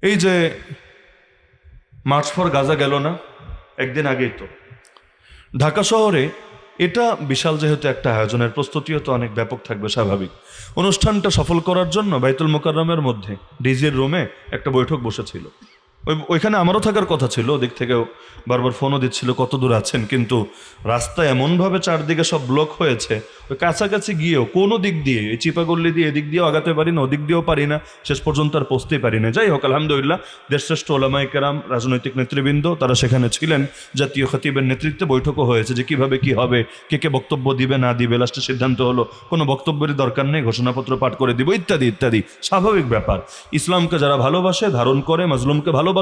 এই যে March for Gaza গেল না একদিন আগেই, তো ঢাকা শহরে এটা বিশাল যেহেতু একটা আয়োজনের প্রস্তুতিও তো অনেক ব্যাপক থাকবে স্বাভাবিক। অনুষ্ঠানটা সফল করার জন্য বাইতুল মোকাররমের মধ্যে ডিজির রুমে একটা বৈঠক বসেছিল। ওইখানে আমারও থাকার কথা ছিল, ওদিক থেকেও বারবার ফোনও দিচ্ছিল কত দূর আছেন, কিন্তু রাস্তা এমনভাবে চারদিকে সব ব্লক হয়েছে, ওই কাছাকাছি গিয়েও কোনো দিক দিয়ে এই চিপাগল্লি দিয়ে এদিক দিয়েও আগাতে পারি না, ওদিক দিয়েও পারি না, শেষ পর্যন্ত আর পৌঁছতেই পারি না। যাই হোক, আলহামদুলিল্লাহ দেশশ্রেষ্ঠ ওলামায়ে কেরাম, রাজনৈতিক নেতৃবৃন্দ তারা সেখানে ছিলেন। জাতীয় খতিবের নেতৃত্বে বৈঠকও হয়েছে যে কিভাবে কি হবে, কে কে বক্তব্য দিবে না দিবে। লাস্টে সিদ্ধান্ত হলো কোনো বক্তব্যেরই দরকার নেই, ঘোষণাপত্র পাঠ করে দিব ইত্যাদি ইত্যাদি। স্বাভাবিক ব্যাপার, ইসলামকে যারা ভালোবাসে, ধারণ করে, মাজলুমকে ভালোবাসে,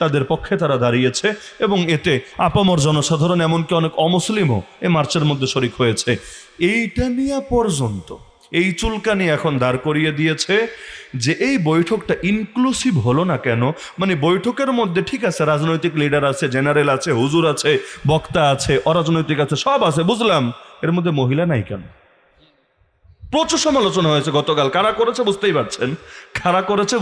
তাদের পক্ষে তারা দাঁড়িয়েছে এবং এতে আপামর জনসাধারণ এমনকি অনেক অমুসলিমও এ মার্চের মধ্যে শরিক হয়েছে। এইটা নিয়ে পর্যন্ত এই চুলকানি এখন দাঁড় করিয়ে দিয়েছে যে এই বৈঠকটা ইনক্লুসিভ হলো না কেন। মানে বৈঠকের মধ্যে ঠিক আছে, রাজনৈতিক লিডার আছে, জেনারেল আছে, হুজুর আছে, বক্তা আছে, অরাজনৈতিক আছে, সব আছে, বুঝলাম, এর মধ্যে মহিলা নাই কেন? প্রচুর সমালোচনা হয়েছে গতকাল। কারা করেছে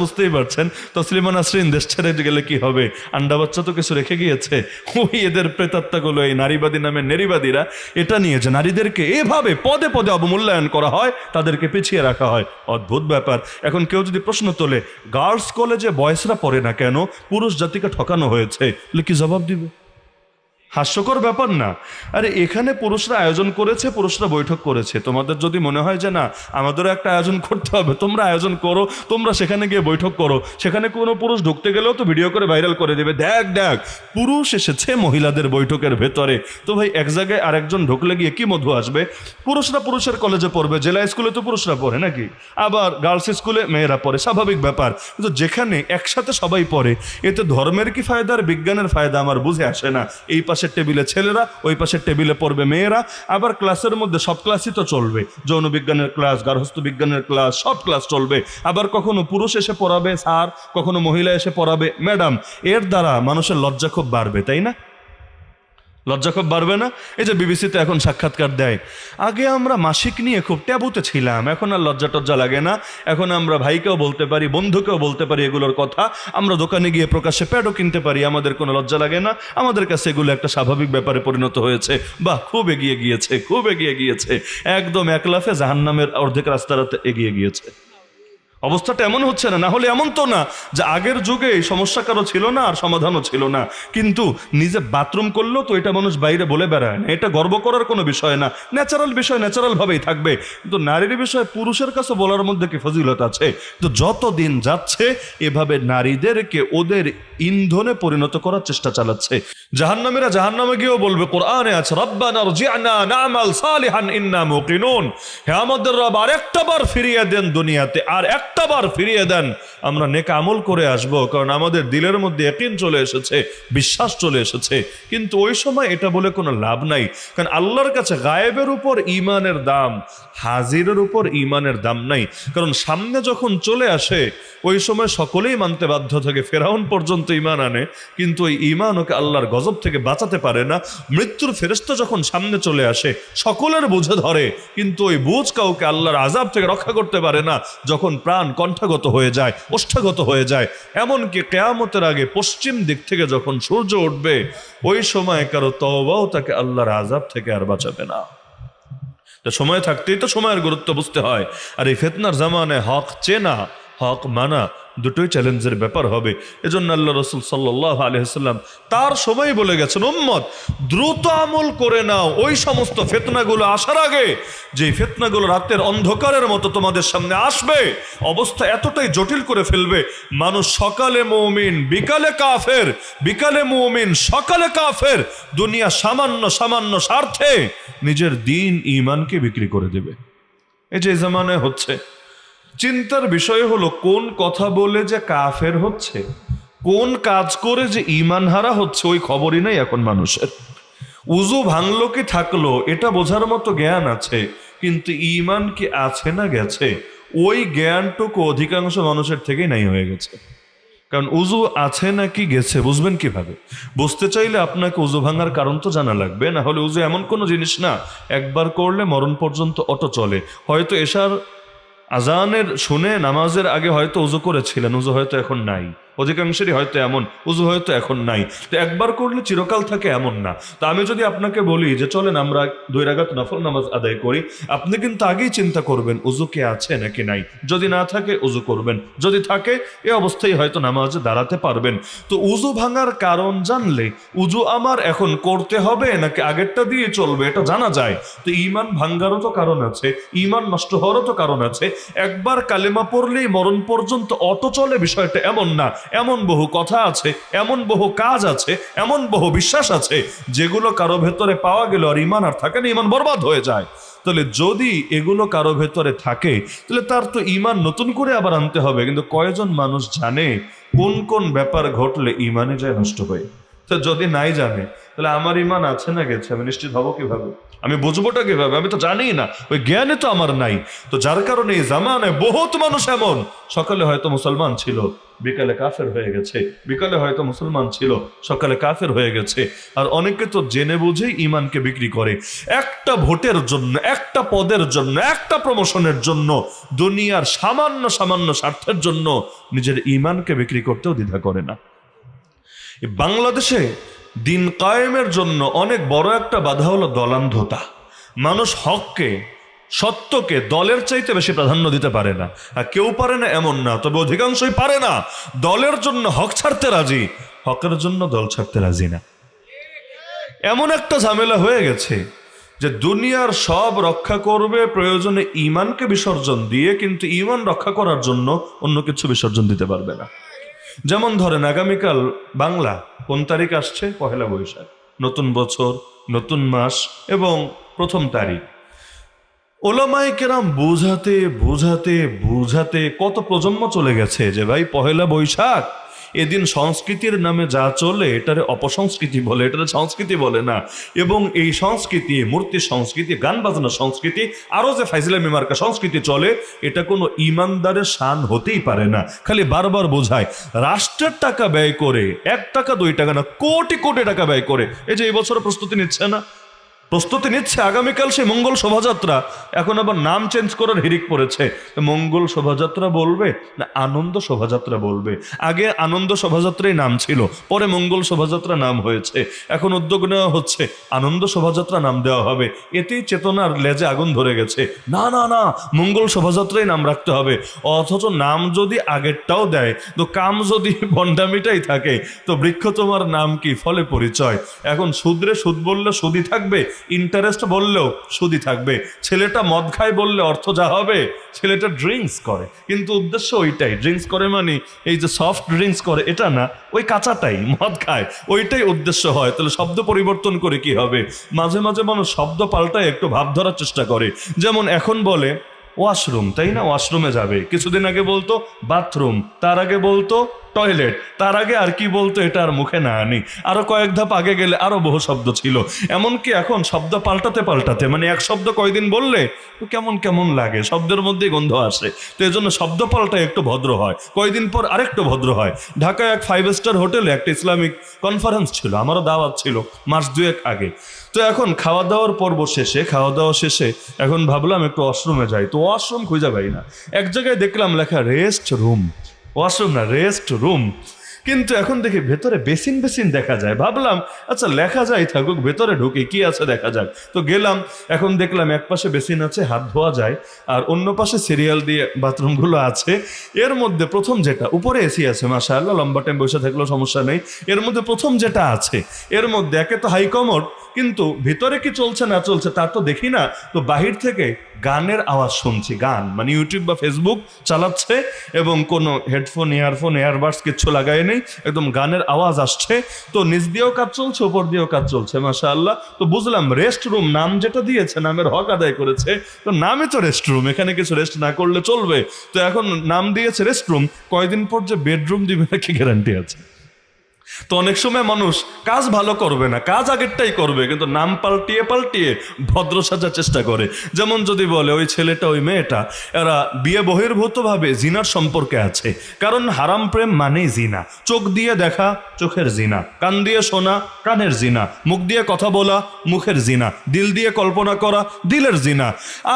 বুঝতেই পারছেন। তসলিমা নাসরিন দেশ ছেড়ে গেলে কি হবে, আন্ডা বাচ্চা তো কিছু রেখে গিয়েছে। ওই এদের প্রেতাত্মাগুলো, এই নারীবাদী নামের নেরিবাদীরা, এটা নিয়ে যে নারীদেরকে এভাবে পদে পদে অবমূল্যায়ন করা হয়, তাদেরকে পিছিয়ে রাখা হয়, অদ্ভুত ব্যাপার। এখন কেউ যদি প্রশ্ন তোলে গার্লস কলেজে বয়েসরা পড়ে না কেন, পুরুষ জাতিকে ঠকানো হয়েছে, কি জবাব দিবে? হাস্যকর ব্যাপার না? আরে এখানে পুরুষরা আয়োজন করেছে, পুরুষরা বৈঠক করেছে। তোমাদের যদি মনে হয় যে না আমাদেরও একটা আয়োজন করতে হবে, তোমরা আয়োজন করো, তোমরা সেখানে গিয়ে বৈঠক করো। সেখানে কোনো পুরুষ ঢুকতে গেলেও তো ভিডিও করে ভাইরাল করে দেবে, দেখ দেখ পুরুষ এসেছে মহিলাদের বৈঠকের ভেতরে। তো ভাই এক জায়গায় আরেকজন ঢুকলে গিয়ে কি মধু আসবে? পুরুষরা পুরুষের কলেজে পড়বে, জেলা স্কুলে তো পুরুষরা পড়ে নাকি, আবার গার্লস স্কুলে মেয়েরা পড়ে, স্বাভাবিক ব্যাপার। কিন্তু যেখানে একসাথে সবাই পড়ে, এতে ধর্মের কি ফায়দা আর বিজ্ঞানের ফায়দা আমার বুঝে আসে না। এই পাশে টেবিলে ছেলেরা, ওই পাশের টেবিলে পড়বে মেয়েরা, আবার ক্লাসের মধ্যে সব ক্লাসই তো চলবে, যৌন বিজ্ঞানের ক্লাস, গার্হস্থ্য বিজ্ঞানের ক্লাস, সব ক্লাস চলবে। আবার কখনো পুরুষ এসে পড়াবে স্যার, কখনো মহিলা এসে পড়াবে ম্যাডাম। এর দ্বারা মানুষের লজ্জা খুব বাড়বে, তাই না? লজ্জা খুব বাড়বে না? এই যে বিবিসিতে এখন সাক্ষাৎকার দেয়, আগে আমরা মাসিক নিয়ে খুব ট্যাবুতে ছিলাম, এখন আর লজ্জা টজ্জা লাগে না। এখন আমরা ভাইকেও বলতে পারি, বন্ধুকেও বলতে পারি এগুলোর কথা। আমরা দোকানে গিয়ে প্রকাশ্যে প্যাডও কিনতে পারি, আমাদের কোনো লজ্জা লাগে না। আমাদের কাছে এগুলো একটা স্বাভাবিক ব্যাপারে পরিণত হয়েছে। বাহ, খুব এগিয়ে গিয়েছে, একদম এক লাফে জাহান্নামের অর্ধেক রাস্তাতে এগিয়ে গিয়েছে। অবস্থাটা এমন হচ্ছে না? না হলে এমন তো না যে আগের যুগে এই সমস্যা কারো ছিল না আর সমাধানও ছিল না, কিন্তু নিজে বাথরুম করলো তো এটা মানুষ বাইরে বলে বেড়ায় না, এটা গর্ব করার কোনো বিষয় না, ন্যাচারাল বিষয় ন্যাচারাল ভাবেই থাকবে। কিন্তু নারীর বিষয়ে পুরুষের কাছে বলার মধ্যে কি ফজিলত আছে? তো যত দিন যাচ্ছে এভাবে নারীদেরকে ওদের ইন্ধনে পরিণত করার চেষ্টা চালাচ্ছে। জাহান্নামীরা জাহান্নামে গিয়েও বলবে, কোরআনে আছে, রব্বানা রজি'না না'মাল সালিহান ইন্না মুকিনুন, হে আমাদের রব আরেকটা বার ফিরিয়ে দেন দুনিয়াতে, আর একটা বার ফিরিয়ে দেন, আমরা নেক আমল করে আসব, কারণ আমাদের দিলের মধ্যে ইয়াকিন চলে এসেছে, বিশ্বাস চলে এসেছে। কিন্তু ওই সময় এটা বলে কোনো লাভ নাই, কারণ আল্লাহর কাছে গায়েবের উপর ঈমানের দাম, হাজিরের উপর ঈমানের দাম নাই। কারণ সামনে যখন চলে আসে ওই সময় সকলেই মানতে বাধ্য থাকে, ফেরাউন পর্যন্ত ঈমান আনে, কিন্তু ওই ঈমান ওকে আল্লাহর গজব থেকে বাঁচাতে পারে না। মৃত্যুর ফেরেশতা যখন সামনে চলে আসে সকলের বুঝে ধরে, কিন্তু ওই বুঝ কাউকে আল্লাহর আযাব থেকে রক্ষা করতে পারে না। যখন প্রাণ কণ্ঠাগত হয়ে যায়, ওষ্ঠাগত হয়ে যায়, এমনকি কিয়ামতের আগে পশ্চিম দিক থেকে যখন সূর্য উঠবে, ওই সময় কারো তওবাও তাকে আল্লাহর আযাব থেকে আর বাঁচাবে না। তো সময় থাকতেই তো সময়ের গুরুত্ব বুঝতে হয়। আর এই ফিতনার জামানায় হক চেনা, হক মানা দুটোই চ্যালেঞ্জের ব্যাপার হবে। এজন্য আল্লাহ রাসূল সাল্লাল্লাহু আলাইহি ওয়াসাল্লাম তার সময় বলে গেছেন, উম্মত দ্রুত আমল করে নাও ওই সমস্ত ফিতনাগুলো আসার আগে, যে ফিতনাগুলো রাতের অন্ধকারের মতো তোমাদের সামনে আসবে, অবস্থা এতটাই জটিল করে ফেলবে, মানুষ সকালে মুমিন বিকালে কাফের, বিকালে মুমিন সকালে কাফের, দুনিয়া সামান্য সামান্য স্বার্থে নিজের দিন ঈমানকে বিক্রি করে দেবে। এই যে জামানায় হচ্ছে, চিন্তার বিষয় হলো কোন কথা বলে যে কাফের হচ্ছে, কোন কাজ করে যে ঈমান হারা হচ্ছে, ওই খবরই নাই এখন মানুষের। উযু ভাঙলো কি থাকলো এটা বোঝার মতো জ্ঞান আছে, কিন্তু ঈমান কি আছে না গেছে, ওই জ্ঞানটুকু অধিকাংশ মানুষের থেকেই নাই হয়ে গেছে। কারণ উযু আছে নাকি গেছে বুঝবেন কিভাবে? বুঝতে চাইলে আপনাকে উযু ভাঙার কারণ তো জানা লাগবে, না হলে উযু এমন কোনো জিনিস না একবার করলে মরণ পর্যন্ত অটো চলে। হয়তো এশার আজানের শুনে নামাজের আগে হয়তো উযু করেছিলেন, উযু হয়তো এখন নাই, অধিকাংশেরই হয়তো এমন, উজু হয়তো এখন নাই, তো একবার করলে চিরকাল থাকে এমন না। তো আমি যদি আপনাকে বলি যে চলেন আমরা 2 রাকাত নফল নামাজ আদায় করি, আপনি কিন্তু আগেই চিন্তা করবেন উজু কে আছে নাকি নাই। যদি না থাকে উজু করবেন, যদি থাকে এ অবস্থায় হয়তো নামাজে দাঁড়াতে পারবেন। তো উজু ভাঙার কারণ জানলে উজু আমার এখন করতে হবে নাকি আগেরটা দিয়ে চলবে এটা জানা যায়। তো ঈমান ভাঙ্গারও তো কারণ আছে, ঈমান নষ্ট হওয়ারও তো কারণ আছে। একবার কালেমা পড়লেই মরণ পর্যন্ত অটো চলে বিষয়টা এমন না। এমন বহু কথা আছে, এমন বহু কাজ আছে, এমন বহু বিশ্বাস আছে যেগুলো কারো ভেতরে পাওয়া গেল আর ঈমান আর থাকে না, ঈমান বরবাদ হয়ে যায়। তাহলে যদি এগুলো কারো ভেতরে থাকে তাহলে তার তো ঈমান নতুন করে আবার আনতে হবে। কিন্তু কয়জন মানুষ জানে কোন কোন ব্যাপার ঘটলে ঈমানে যায় নষ্ট হয়ে? তো যদি নাই জানে তাহলে আমার ঈমান আছে না গেছে আমি নিশ্চিত হব কিভাবে? আমি বুঝবোটা কিভাবে? আমি তো জানি না, ওই জ্ঞানে তো আমার নাই। তো যার কারণে এই জামানায় বহুত মানুষ এমন, সকালে হয়তো মুসলমান ছিল বিকালে কাফের হয়ে গেছে, বিকালে হয়তো মুসলমান ছিল সকালে কাফের হয়ে গেছে। আর অনেকে তো জেনে বুঝেই ঈমানকে বিক্রি করে একটা ভোটের জন্য, একটা পদের জন্য, একটা প্রমোশনের জন্য, দুনিয়ার সামান্য সামান্য স্বার্থের জন্য নিজের ঈমানকে বিক্রি করতেও দ্বিধা করে না। বাংলাদেশে দিন কায়েমের জন্য অনেক বড় একটা বাধা হলো দলান্ধতা। মানুষ হককে, সত্যকে দলের চাইতে বেশি প্রাধান্য দিতে পারে না। আর কেউ পারে না এমন না, তবে অধিকাংশই পারে না। দলের জন্য হক ছাড়তে রাজি, হকের জন্য দল ছাড়তে রাজি না। এমন একটা ঝামেলা হয়ে গেছে যে দুনিয়ার সব রক্ষা করবে প্রয়োজনে ঈমানকে বিসর্জন দিয়ে, কিন্তু ঈমান রক্ষা করার জন্য অন্য কিছু বিসর্জন দিতে পারবে না। যেমন ধরেন আগামীকাল বাংলা কোন তারিখ আসছে? 1 বৈশাখ, নতুন বছর, নতুন মাস এবং 1 তারিখ। ওলামায়ে কেরাম বুঝাতে বুঝাতে বুঝাতে কত প্রজন্ম চলে গেছে যে ভাই 1 বৈশাখ এদিন সংস্কৃতির নামে যা চলে এটারে অপসংস্কৃতি বলে, এটারে সংস্কৃতি বলে না। এবং এই সংস্কৃতি, মূর্তি সংস্কৃতি, গান বাজনা সংস্কৃতি, আরো যে ফাইজলামি মার্কা সংস্কৃতি চলে, এটা কোনো ইমানদারের শান হতেই পারে না। খালি বারবার বোঝায় রাষ্ট্রের টাকা ব্যয় করে, 1 টাকা 2 টাকা না, কোটি কোটি টাকা ব্যয় করে। এই যে এই বছর প্রস্তুতি নিচ্ছে না, প্রস্তুতি নিচ্ছে আগামীকাল সেই মঙ্গল শোভাযাত্রা, এখন আবার নাম চেঞ্জ করার হিড়িক পড়েছে। মঙ্গল শোভাযাত্রা বলবে না আনন্দ শোভাযাত্রা বলবে? আগে আনন্দ শোভাযাত্রাই নাম ছিল, পরে মঙ্গল শোভাযাত্রা নাম হয়েছে। এখন উদ্যোগ নেওয়া হচ্ছে আনন্দ শোভাযাত্রা নাম দেওয়া হবে। এতেই চেতনার লেজে আগুন ধরে গেছে। না না না, মঙ্গল শোভাযাত্রাই নাম রাখতে হবে। অথচ নাম যদি আগেরটাও দেয়, তো কাম যদি ভণ্ডামিটাই থাকে, তো বৃক্ষ তোমার নাম কি, ফলে পরিচয়। এখন সুদরে সুদ বললে সুদই থাকবে, ইন্টারেস্ট বললেও সুদই থাকবে। ছেলেটা মদ খায় বললে অর্থ যা হবে, ছেলেটা ড্রিঙ্কস করে, কিন্তু উদ্দেশ্য ওইটাই। ড্রিঙ্কস করে মানে এই যে সফট ড্রিঙ্কস করে এটা না, ওই কাঁচাটাই মদ খায়, ওইটাই উদ্দেশ্য হয়। তাহলে শব্দ পরিবর্তন করে কি হবে? মাঝে মাঝে মানুষ শব্দ পাল্টায় একটু ভাব ধরার চেষ্টা করে। যেমন এখন বলে ওয়াশরুম, তাই না? ওয়াশরুমে যাবে। কিছুদিন আগে বলতো বাথরুম, তার আগে বলতো টয়লেট, তার আগে আর কি বলতো এটা আর মুখে না আনি। আরো কয়েক ধাপ আগে গেলে আরো বহু শব্দ ছিল। এমনকি এখন শব্দ পাল্টাতে পাল্টাতে, মানে এক শব্দ কয়দিন বললে তো কেমন কেমন লাগে, শব্দের মধ্যেই গন্ধ আসে। তো এই জন্য শব্দ পাল্টায় একটু ভদ্র হয়, কয়দিন পর আরেকটু ভদ্র হয়। ঢাকায় এক 5 স্টার হোটেলে একটা ইসলামিক কনফারেন্স ছিল, আমারও দাওয়াত ছিল মাস 2 আগে। তো এখন খাওয়া দাওয়ার পর্ব শেষে, খাওয়া দাওয়া শেষে এখন ভাবলাম একটু ওয়াশরুমে যাই। তো ওয়াশরুম খুঁজে পাই না। এক জায়গায় দেখলাম লেখা রেস্ট রুম, ওয়াশরুম না, রেস্ট রুম। কিন্তু এখন দেখি ভেতরে বেসিন বেসিন দেখা যায়। ভাবলাম আচ্ছা লেখা যায় থাকুক, ভেতরে ঢুকে কি আছে দেখা যাক। তো গেলাম, এখন দেখলাম এক পাশে বেসিন আছে, হাত ধোয়া যায়, আর অন্য পাশে সিরিয়াল দিয়ে বাথরুমগুলো আছে। এর মধ্যে প্রথম যেটা, উপরে এসি আছে মাশাআল্লাহ, লম্বা টাইম বসে থাকলেও সমস্যা নেই। এর মধ্যে প্রথম যেটা আছে, এর মধ্যে একে তো হাই কমোড, কিন্তু ভিতরে কি চলছে না চলছে তার তো দেখি না। তো বাহির থেকে গানের আওয়াজ শুনছি, গান মানে ইউটিউব বা ফেসবুক চালাচ্ছে, এবং কোনো হেডফোন, ইয়ারফোন, এয়ারবাডস কিচ্ছু লাগায় নেই, একদম গানের আওয়াজ আসছে। তো নিচ দিয়েও কাজ চলছে, উপর দিয়েও কাজ চলছে মাশাআল্লাহ। তো বুঝলাম রেস্ট রুম, নাম যেটা দিয়েছে নামের হক আদায় করেছে। তো নামে তো রেস্ট রুম, এখানে কিছু রেস্ট না করলে চলবে। তো এখন নাম দিয়েছে রেস্ট রুম, কয়দিন পর যে বেডরুম দিবে নাকি গ্যারান্টি আছে? তো অনেক সময় মানুষ কাজ ভালো করবে না, কাজ আগেরটাই করবে, কিন্তু নাম পাল্টিয়ে পাল্টিয়ে ভদ্র সাজার চেষ্টা করে। যেমন যদি বলে ওই ছেলেটা ওই মেয়েটা এরা বিয়ে বহির্ভূতভাবে জিনার সম্পর্কে আছে, কারণ হারাম প্রেম মানেই জিনা। চোখ দিয়ে দেখা চোখের জিনা, কান দিয়ে শোনা কানের জিনা, মুখ দিয়ে কথা বলা মুখের জিনা, দিল দিয়ে কল্পনা করা দিলের জিনা,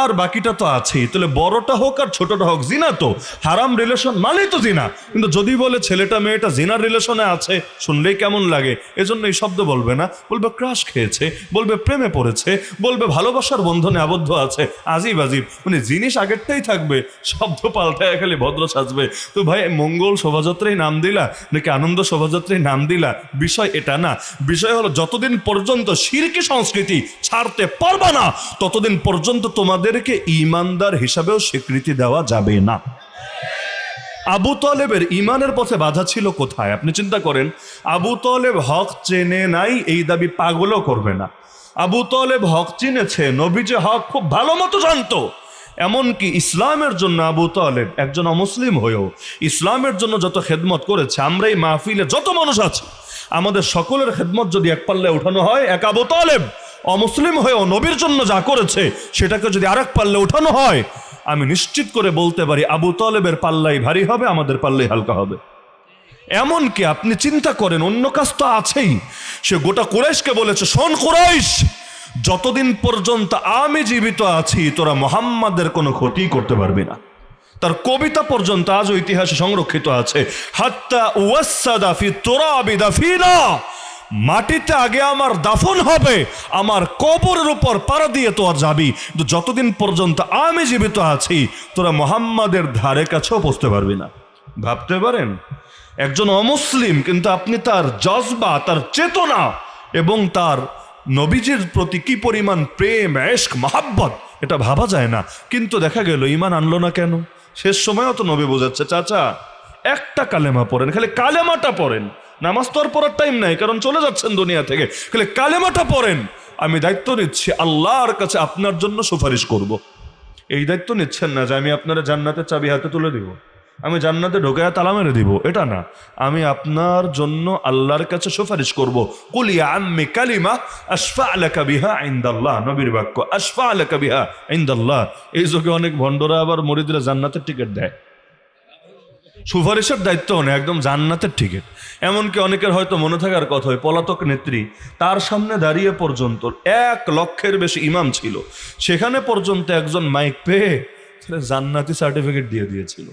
আর বাকিটা তো আছেই। তাহলে বড়টা হোক আর ছোটটা হোক জিনা তো, হারাম রিলেশন মানেই তো জিনা। কিন্তু যদি বলে ছেলেটা মেয়েটা জিনার রিলেশনে আছে, শুনলেই কেমন লাগে, এজন্য এই শব্দ বলবে না, বলবে ক্রাশ খেয়েছে, বলবে প্রেমে পড়েছে, বলবে ভালোবাসার বন্ধনে আবদ্ধ আছে। আজিব আজিব, মানে জিনিস আগেরটাই থাকবে, শব্দ পাল্টায় খালি ভদ্র সাজবে। তো ভাই, মঙ্গল শোভাযাত্রায় নাম দিলা নাকি আনন্দ শোভাযাত্রায় নাম দিলা, বিষয় এটা না। বিষয় হলো যতদিন পর্যন্ত শিরকি সংস্কৃতি ছাড়তে পারবা না, ততদিন পর্যন্ত তোমাদেরকে ঈমানদার হিসাবেও স্বীকৃতি দেওয়া যাবে না। আবু তালেবের ইমানের পথে বাধা ছিল কোথায়? আপনি চিন্তা করেন, আবু তালেব হক চেনে নাই এই দাবি পাগলও করবে না। আবু তালেব হক চিনেছে, নবী যে হক খুব ভালো মতো জানতো। এমনকি ইসলামের জন্য আবু তালেব একজন অমুসলিম হয়েও ইসলামের জন্য যত খেদমত করেছে, আমরা এই মাহফিলে যত মানুষ আছে আমাদের সকলের খেদমত যদি এক পাল্লায় উঠানো হয়, এক আবু তালেব অমুসলিম হয়েও নবীর জন্য যা করেছে সেটাকে যদি আরেক পাল্লায় উঠানো হয়, আমি নিশ্চিত করে বলতে পারি আবু তালেবের পাল্লাই ভারী হবে, আমাদের পাল্লাই হালকা হবে। এমনকি আপনি চিন্তা করেন, অন্য কাজ তো আছেই, সে গোটা কুরাইশকে বলেছে, শোন কুরাইশ, যতদিন পর্যন্ত আমি জীবিত আছি তোরা মুহাম্মাদের কোনো ক্ষতি করতে পারবি না। তার কবিতা পর্যন্ত আজও ইতিহাসে সংরক্ষিত আছে, হাত্তা ওয়াসাদা ফি তুরাবি দাফিনা, মাটিতে আগে আমার দাফন হবে, আমার কবরের উপর পাড়া দিয়ে তো আর যাবি, কিন্তু যতদিন পর্যন্ত আমি জীবিত আছি তোরা মুহাম্মাদের ধারে কাছেও পৌঁছতে পারবি না। ভাবতে পারেন, একজন অমুসলিম, কিন্তু আপনি তার জজবা, তার চেতনা এবং তার নবীজির প্রতি কি পরিমাণ প্রেম, ইশক, মহাব্বত, এটা ভাবা যায় না। কিন্তু দেখা গেল ঈমান আনলো না কেন? শেষ সময়ও তো নবী বোঝাচ্ছে, চাচা একটা কালেমা পড়েন, খালি কালেমাটা পড়েন, নামাজ তো আর পড়ার টাইম নাই, কারণ চলে যাচ্ছেন দুনিয়া থেকে, খালি কালেমাটা পড়েন, আমি দায়িত্ব নিচ্ছি আল্লাহর কাছে আপনার জন্য সুপারিশ করব। এই দায়িত্ব নিচ্ছেন না যে আমি আপনার জান্নাতের চাবি হাতে তুলে দিব, আমি জান্নাতে ঢোকায় তালা মেরে দিব, এটা না। আমি আপনার জন্য আল্লাহর কাছে সুপারিশ করব। কুল ইয়া আম্মি কালিমা আশফা লাকা বিহা ইনদাল্লাহ, নবীর বাক্য, আশফা লাকা বিহা ইনদাল্লাহ। এই যুগে অনেক ভণ্ডরা আবার মুরিদরা জান্নাতের টিকিট দেয়, সুপারিশের দায়িত্ব নেই, একদম জান্নাতের টিকিট। এমনকি অনেকের হয়তো মনে থাকার কথা, হয় পলাতক নেত্রী, তার সামনে দাঁড়িয়ে পর্যন্ত 1 লক্ষের বেশি ইমাম ছিল, সেখানে পর্যন্ত একজন মাইক পেয়ে জান্নাতি সার্টিফিকেট দিয়ে দিয়েছিল,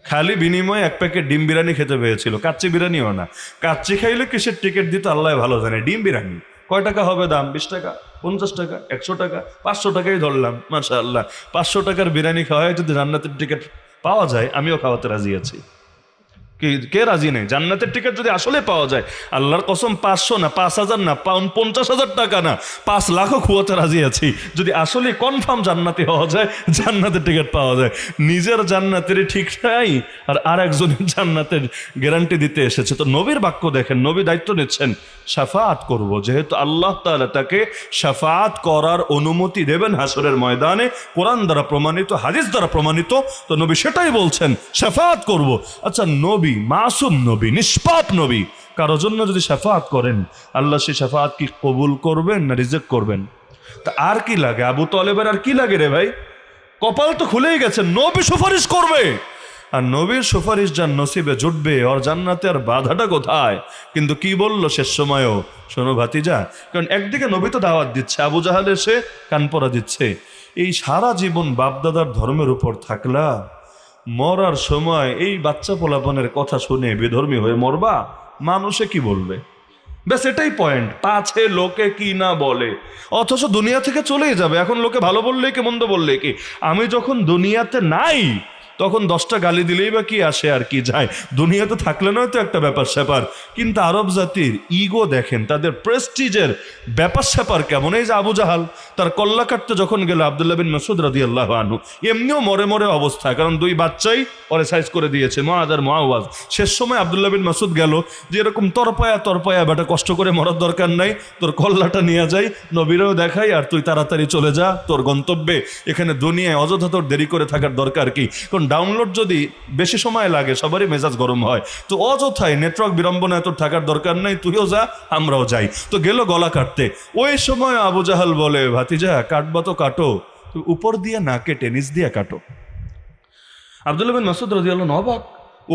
খালি বিনিময়ে 1 প্যাকেট ডিম বিরিয়ানি খেতে পেয়েছিল। কাচ্চি বিরিয়ানিও না, কাচ্চি খাইলে কিসের টিকিট দিত আল্লাহ ভালো জানে। ডিম বিরিয়ানি কয় টাকা হবে দাম? 20 টাকা, 50 টাকা, 100 টাকা, 500 টাকাই ধরলাম। মাশাআল্লাহ, 500 টাকার বিরিয়ানি খাওয়ায় যদি জান্নাতের টিকিট পাওয়া যায়, আমিও খাওয়াতে রাজি আছি। কে রাজি নেই? জান্নাতের টিকিট যদি আসলে পাওয়া যায়, আল্লাহর কসম 500 না, 5000 না, 50,000 টাকা না, 5 লাখও খুয়াতে রাজি আছি, যদি আসলে কনফার্ম জান্নাতি হওয়া যায়, জান্নাতের টিকিট পাওয়া যায়। নিজের জান্নাতের ঠিক নাই, আর আরেকজনের জান্নাতের গ্যারান্টি দিতে এসেছে। তো নবীর বাক্য দেখেন, নবী দায়িত্ব নিচ্ছেন, শাফাআত করব, যেহেতু আল্লাহ তাআলা তাকে শাফাআত করার অনুমতি দেবেন হাসরের ময়দানে, কোরআন দ্বারা প্রমাণিত, হাদিস দ্বারা প্রমাণিত, তো নবী সেটাই বলছেন, শাফাআত করব। আচ্ছা, নবী মাসুম নবী, নিষ্পাপ নবী, কারো জন্য যদি শাফাআত করেন, আল্লাহ সেই শাফাআত কি কবুল করবেন না রিজেক্ট করবেন? তা আর কি লাগে? আবু তালেবের আর কি লাগে রে ভাই? কপাল তো খুলেই গেছে, নবী সুপারিশ করবে, আর নবীর সুপারিশ যার নসিবে জুটবে, ওর জান্নাতে আর বাধাটা কোথায়? কিন্তু কি বললো শেষ সময়ও, শোনো ভাতিজা, কারণ একদিকে নবী তো দাওয়াত দিচ্ছে, আবু জাহাল এসে কান পরা দিচ্ছে, এই সারা জীবন বাপদাদার ধর্মের উপর থাকলা, মরার সময় এই বাচ্চা পোলাপনের কথা শুনে বেধর্মী হয়ে মরবা, মানুষে কি বলবে? ব্যাস এটাই পয়েন্ট, পাছে লোকে কি না বলে, অথচ দুনিয়া থেকে চলেই যাবে। এখন লোকে ভালো বললে কি মন্দ বললে কি, আমি যখন দুনিয়াতে নাই তখন 10টা গালি দিলেই বা কি আসে আর কি যায়, দুনিয়াতে থাকলে নয় তো একটা ব্যাপার স্যাপার। কিন্তু আরব জাতির ইগো দেখেন, তাদের প্রেস্টিজের ব্যাপার স্যাপার কেমন। এই যে আবু জাহাল, তার কল্লা কাটতে যখন গেল আব্দুল্লাহ বিন মাসউদ রাদিয়াল্লাহু আনহু, এমনিও মরে মরে অবস্থা, কারণ 2 বাচ্চাই ওরে সাইজ করে দিয়েছে, মুআদ আর মুআওয়াজ। শেষ সময় আব্দুল্লাহ বিন মাসউদ গেল যে এরকম তরপায়া বেটা, কষ্ট করে মরার দরকার নাই, তোর কল্লাটা নিয়ে যাই, নবীরাও দেখাই, আর তুই তাড়াতাড়ি চলে যা তোর গন্তব্যে, এখানে দুনিয়ায় অযথা তোর দেরি করে থাকার দরকার কি? কারণ ডাউনলোড যদি বেশি সময় লাগে সবারই মেজাজ গরম হয়, তো অযথায় নেটওয়ার্ক বিড়ম্বনা এত থাকার দরকার নেই, তুইও যা আমরাও যাই। তো গেল গলা কাটতে, ওই সময় আবু জাহাল বলে, ভাতিজা কাটবা তো কাটো, উপর দিয়ে না কেটে নিচ দিয়ে কাটো। আব্দুল্লাহ বিন মাসউদ রাদিয়াল্লাহু আনহু অবাক,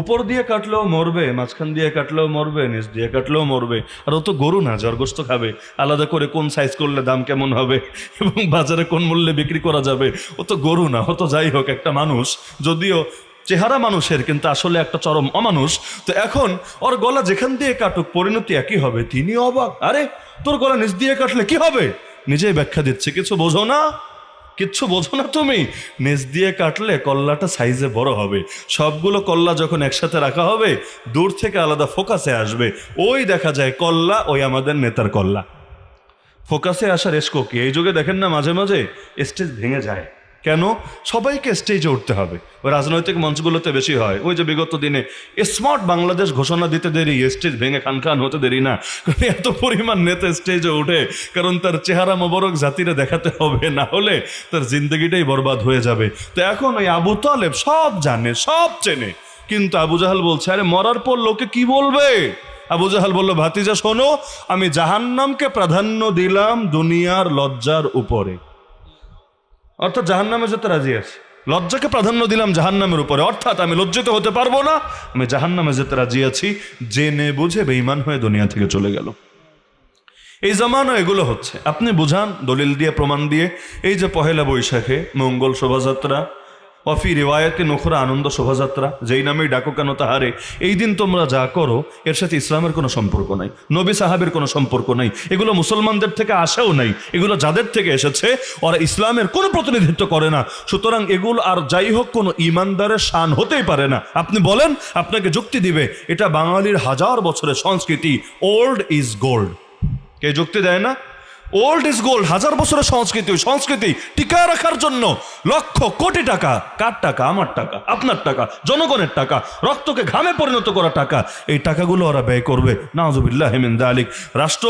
উপর দিয়ে কাটলেও মরবে, মাঝখান দিয়ে কাটলেও মরবে, নিচ দিয়ে কাটলেও মরবে, আর ও তো গরু না জর্গোস্ত খাবে, আলাদা করে কোন সাইজ করলে দাম কেমন হবে এবং বাজারে কোন মূল্যে বিক্রি করা যাবে, ও তো গরু না, ও তো যাই হোক একটা মানুষ, যদিও চেহারা মানুষের কিন্তু আসলে একটা চরম অমানুষ। তো এখন ওর গলা যেখান দিয়ে কাটুক পরিণতি একই হবে। তিনি অবাক, আরে তোর গলা নিচ দিয়ে কাটলে কি হবে? নিজেই ব্যাখ্যা দিচ্ছে, কিছু বোঝো না, কিচ্ছু বোঝো না তুমি, নিচ দিয়ে কাটলে কল্লাটা সাইজে বড় হবে, সবগুলো কল্লা যখন একসাথে রাখা হবে দূর থেকে আলাদা ফোকাসে আসবে, ওই দেখা যায় কল্লা, ওই আমাদের নেতার কল্লা। ফোকাসে আসার এসকো কি? এই যুগে দেখেন না মাঝে মাঝে স্টেজ ভেঙে যায়, কেন? সবাইকে স্টেজে উঠতে হবে। ওই রাজনৈতিক মঞ্চগুলোতে বেশি হয়। ওই যে বিগত দিনে স্মার্ট বাংলাদেশ ঘোষণা দিতে দেরি, স্টেজ ভেঙে খান খান হতে দেরি না, কারণ এত পরিমাণ নেতা স্টেজে উঠে, কারণ তার চেহারা মোবারক জাতিরে দেখাতে হবে, না হলে তার জিন্দগিটাই বরবাদ হয়ে যাবে। তো এখন ওই আবু তালেব সব জানে, সব চেনে, কিন্তু আবু জাহাল বলছে, আরে মরার পর লোকে কি বলবে? আবু জাহাল বলল, ভাতিজা শোনো, আমি জাহান্নামকে প্রাধান্য দিলাম দুনিয়ার লজ্জার উপরে, অর্থাৎ জাহান্নামে যেতে রাজি আছে, লজ্জাকে প্রাধান্য দিলাম জাহান্নামের উপরে, অর্থাৎ আমি লজ্জিত হতে পারবো না, আমি জাহান্নামে যেতে রাজি আছি। জেনে বুঝে বেঈমান হয়ে দুনিয়া থেকে চলে গেল। এই জামানা এগুলো হচ্ছে, আপনি বুঝান দলিল দিয়ে, প্রমাণ দিয়ে। এই যে পহেলা বৈশাখে মঙ্গল শোভাযাত্রা, অফি রিওয়ায়াতে নখরা আনন্দ শোভাযাত্রা, যেই নামেই ডাকো কেন তাহারে, এই দিন তোমরা যা করো এর সাথে ইসলামের কোনো সম্পর্ক নাই, নবী সাহাবের কোনো সম্পর্ক নাই, এগুলো মুসলমানদের থেকে আসেও নাই, এগুলো যাদের থেকে এসেছে ওরা ইসলামের কোনো প্রতিনিধিত্ব করে না। সুতরাং এগুলো আর যাই হোক কোনো ইমানদারের শান হতেই পারে না। আপনি বলেন, আপনাকে যুক্তি দিবে এটা বাঙালির হাজার বছরের সংস্কৃতি, ওল্ড ইজ গোল্ড। কে যুক্তি দেয় না? ওল্ড ইজ গোল্ড, হাজার বছরের সংস্কৃতি, ওই সংস্কৃতি টিকায় রাখার জন্য লক্ষ কোটি টাকা, কার টাকা? আমার টাকা, আপনার টাকা, জনগণের টাকা, রক্তকে ঘামে পরিণত করা টাকা, এই টাকাগুলো ওরা ব্যয় করবে। নাউযুবিল্লাহ মিন যালিক। রাষ্ট্র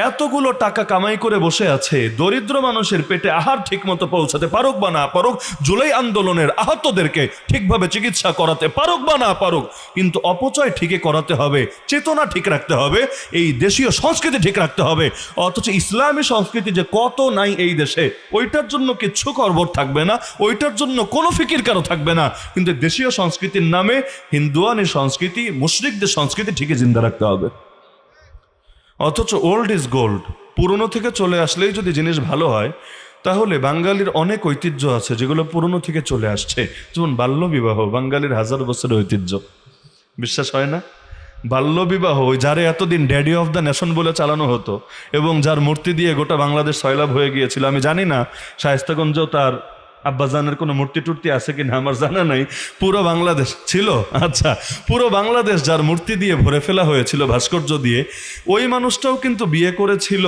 এতগুলো টাকা কামাই করে বসে আছে, দরিদ্র মানুষের পেটে আহার ঠিক মতো পৌঁছাতে পারুক বা না পারুক, জুলাই আন্দোলনের আহতদেরকে ঠিকভাবে চিকিৎসা করাতে পারুক বা না পারুক, কিন্তু অপচয় ঠিকই করাতে হবে, চেতনা ঠিক রাখতে হবে, এই দেশীয় সংস্কৃতি ঠিক রাখতে হবে। অথচ ইসলামী সংস্কৃতি যে কত নাই এই দেশে, ওইটার জন্য কিচ্ছু করবর থাকবে না, ওইটার জন্য কোনো ফিকির কারো থাকবে না, কিন্তু দেশীয় সংস্কৃতির নামে হিন্দুয়ানি সংস্কৃতি, মুশরিকদের সংস্কৃতি ঠিকই জিন্দা রাখতে হবে। অথচ ওল্ড ইজ গোল্ড, পুরনো থেকে চলে আসলেই যদি জিনিস ভালো হয়, তাহলে বাঙালির অনেক ঐতিহ্য আছে যেগুলো পুরনো থেকে চলে আসছে। যেমন বাল্যবিবাহ, বাঙালির হাজার বছরের ঐতিহ্য, বিশ্বাস হয় না? বাল্যবিবাহ, ওই যারে এতদিন ড্যাডি অফ দ্য নেশন বলে চালানো হতো এবং যার মূর্তি দিয়ে গোটা বাংলাদেশ সয়লাভ হয়ে গিয়েছিল। আমি জানি না শায়েস্তাগঞ্জেও তার আব্বাজানের কোনো মূর্তি টুর্তি আছে কিনা, আমার জানা নাই। পুরো বাংলাদেশ ছিল, আচ্ছা, পুরো বাংলাদেশ যার মূর্তি দিয়ে ভরে ফেলা হয়েছিল ভাস্কর্য দিয়ে, ওই মানুষটাও কিন্তু বিয়ে করেছিল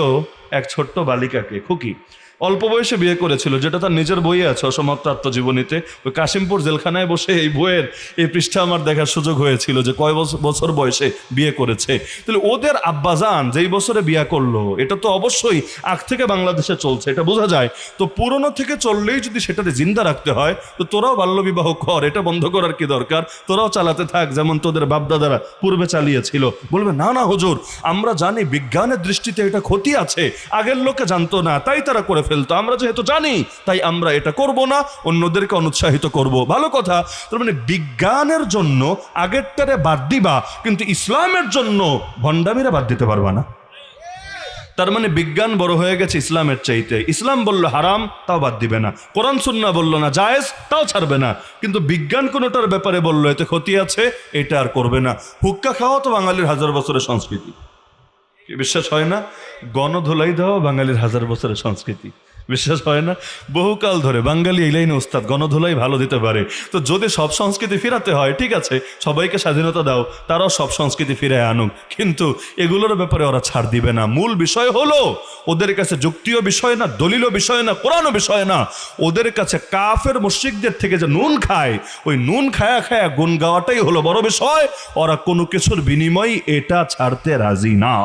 এক ছোট্ট বালিকাকে, খুকি, অল্প বয়সে বিয়ে করেছিল, যেটা তার নিজের বইয়ে আছে অসমাপ্ত আত্মজীবনীতে। ওই কাশিমপুর জেলখানায় বসে এই বইয়ের এই পৃষ্ঠা আমার দেখার সুযোগ হয়েছিল যে কয় বছর বয়সে বিয়ে করেছে। তাহলে ওদের আব্বাজান যেই বছরে বিয়ে করলো, এটা তো অবশ্যই আগ থেকে বাংলাদেশে চলছে, এটা বোঝা যায়। তো পুরনো থেকে চললেই যদি সেটাতে জিন্দা রাখতে হয়, তো তোরাও বাল্যবিবাহ কর, এটা বন্ধ করার কি দরকার? তোরাও চালাতে থাক যেমন তোদের বাপদাদারা পূর্বে চালিয়েছিল। বলবে না না হুজুর, আমরা জানি বিজ্ঞানের দৃষ্টিতে এটা ক্ষতি আছে, আগের লোকে জানতো না তাই তারা করে ফেলতো, আমরা যেহেতু জানি তাই আমরা এটা করব না, অন্যদেরকে অনুৎসাহিত করব। ভালো কথা। তার মানে বিজ্ঞানের জন্য আগেরটারে বাদ দিবা, কিন্তু ইসলামের জন্য ভণ্ডামিরা বাদ দিতে পারবা না। তার মানে বিজ্ঞান বড় হয়ে গেছে ইসলামের চাইতে। ইসলাম বললো হারাম, তাও বাদ দিবে না। কোরআন সুন্নাহ বললো না জায়েজ, তাও ছাড়বে না। কিন্তু বিজ্ঞান কোনোটার ব্যাপারে বললো এতে ক্ষতি আছে, এটা আর করবে না। হুক্কা খাওয়া তো বাঙালির হাজার বছরের সংস্কৃতি, বিশ্বাস হয় না? গণধোলাই দেওয়া বাঙালির হাজার বছরের সংস্কৃতি, বিশ্বাস হয় না? বহুকাল ধরে বাঙালি এই লাইনে ওস্তাদ, গণধোলাই ভালো দিতে পারে। তো যদি সব সংস্কৃতি ফিরাতে হয়, ঠিক আছে, সবাইকে স্বাধীনতা দাও, তারাও সব সংস্কৃতি ফিরে আনুক, কিন্তু এগুলোর ব্যাপারে ওরা ছাড় দিবে না। মূল বিষয় হলো ওদের কাছে যুক্তিও বিষয় না, দলিলও বিষয় না, কোরআনও বিষয় না, ওদের কাছে কাফের মুশরিকদের থেকে যে নুন খায়, ওই নুন খায়া খায়া গুণ গাওয়াটাই হলো বড় বিষয়। ওরা কোনো কিছুর বিনিময়ে এটা ছাড়তে রাজি না।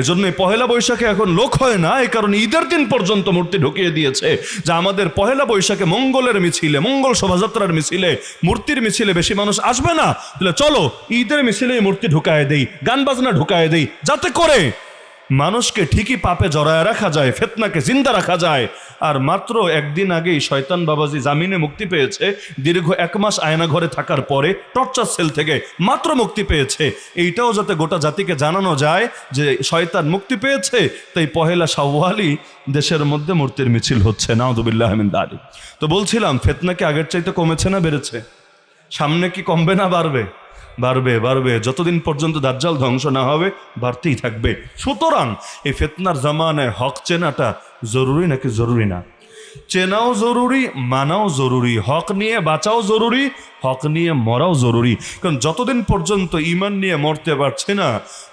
এজন্য পহেলা বৈশাখে এখন লোক হয় না, এই কারণে ঈদের দিন পর্যন্ত মূর্তি ঢুকিয়ে দিয়েছে যে আমাদের পহেলা বৈশাখে মঙ্গলের মিছিলে, মঙ্গল শোভাযাত্রার মিছিলে, মূর্তির মিছিলে বেশি মানুষ আসবে না, তাহলে চলো ঈদের মিছিলে মূর্তি ঢুকায় দেই, গান বাজনা ঢুকায় দেই, যাতে করে মানুষকে ঠিকই পাপে জড়ায় রাখা যায়, ফিতনাকে জিন্দা রাখা যায়। আর মাত্র একদিন আগেই শয়তান বাবাজি জামিনে মুক্তি পেয়েছে, দীর্ঘ 1 মাস আয়না ঘরে থাকার পরে টর্চার সেল থেকে মাত্র মুক্তি পেয়েছে। এইটাও যাতে গোটা জাতিকে জানানো যায় যে শয়তান মুক্তি পেয়েছে, তাই পহেলা শাওয়ালই দেশের মধ্যে মূর্তির মিছিল হচ্ছে। নাউযুবিল্লাহি মিন যালিক। তো বলছিলাম, ফিতনা কি আগের চাইতে কমেছে না বেড়েছে? সামনে কি কমবে না বাড়বে? বাড়বে, বাড়বে। যতদিন পর্যন্ত দাজ্জাল ধ্বংস না হবে বাড়তেই থাকবে। সুতরাং এই ফিতনার জামানায় হক চেনাটা জরুরি নাকি জরুরি না? চেনাও জরুরি, মানাও জরুরি, হক নিয়ে বাঁচাও জরুরি, হক নিয়ে মরাও জরুরি। কারণ যতদিন পর্যন্ত ঈমান নিয়ে মরতে পারছে না,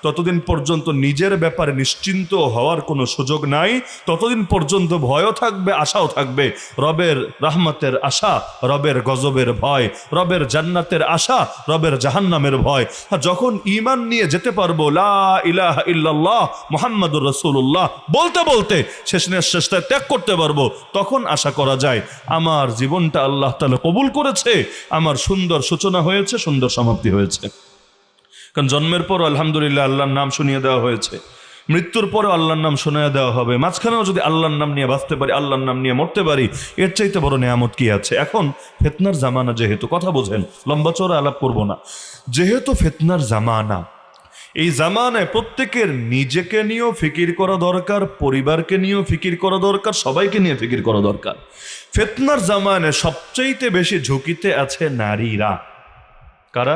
ততদিন পর্যন্ত নিজের ব্যাপারে নিশ্চিন্ত হওয়ার কোনো সুযোগ নাই। ততদিন পর্যন্ত ভয়ও থাকবে, আশাও থাকবে। রবের রহমতের আশা, রবের গজবের ভয়, রবের জান্নাতের আশা, রবের জাহান্নামের ভয়। আর যখন ঈমান নিয়ে যেতে পারবো লা ইলাহা ইল্লাল্লাহ মুহাম্মাদুর রাসূলুল্লাহ বলতে বলতে শেষ নিঃশ্বাসটা ত্যাগ করতে পারবো, তখন আশা করা যায় আমার জীবনটা আল্লাহ তাআলা কবুল করেছে, আমার সুন্দর সূচনা হয়েছে, সুন্দর সমাপ্তি হয়েছে। কারণ জন্মের পর আলহামদুলিল্লাহ আল্লাহর নাম শুনিয়ে দেওয়া হয়েছে, মৃত্যুর পরে আল্লাহর নাম শুনিয়ে দেওয়া হবে, মাঝখানেও যদি আল্লাহর নাম নিয়ে বাঁচতে পারি, আল্লাহর নাম নিয়ে মরতে পারি, এর চাইতে বড় নেয়ামত কি আছে? এখন ফিতনার জামানা যেহেতু, কথা বোঝেন, লম্বা চওড়া আলাপ করবো না, যেহেতু ফিতনার জামানা, এই জামানায় প্রত্যেকের নিজেকে নিয়েও ফিকির করা দরকার, পরিবারকে নিয়েও ফিকির করা দরকার, সবাইকে নিয়ে ফিকির করা দরকার। ফিতনার জামানায় সবচাইতে বেশি ঝুঁকিতে আছে নারীরা। কারা?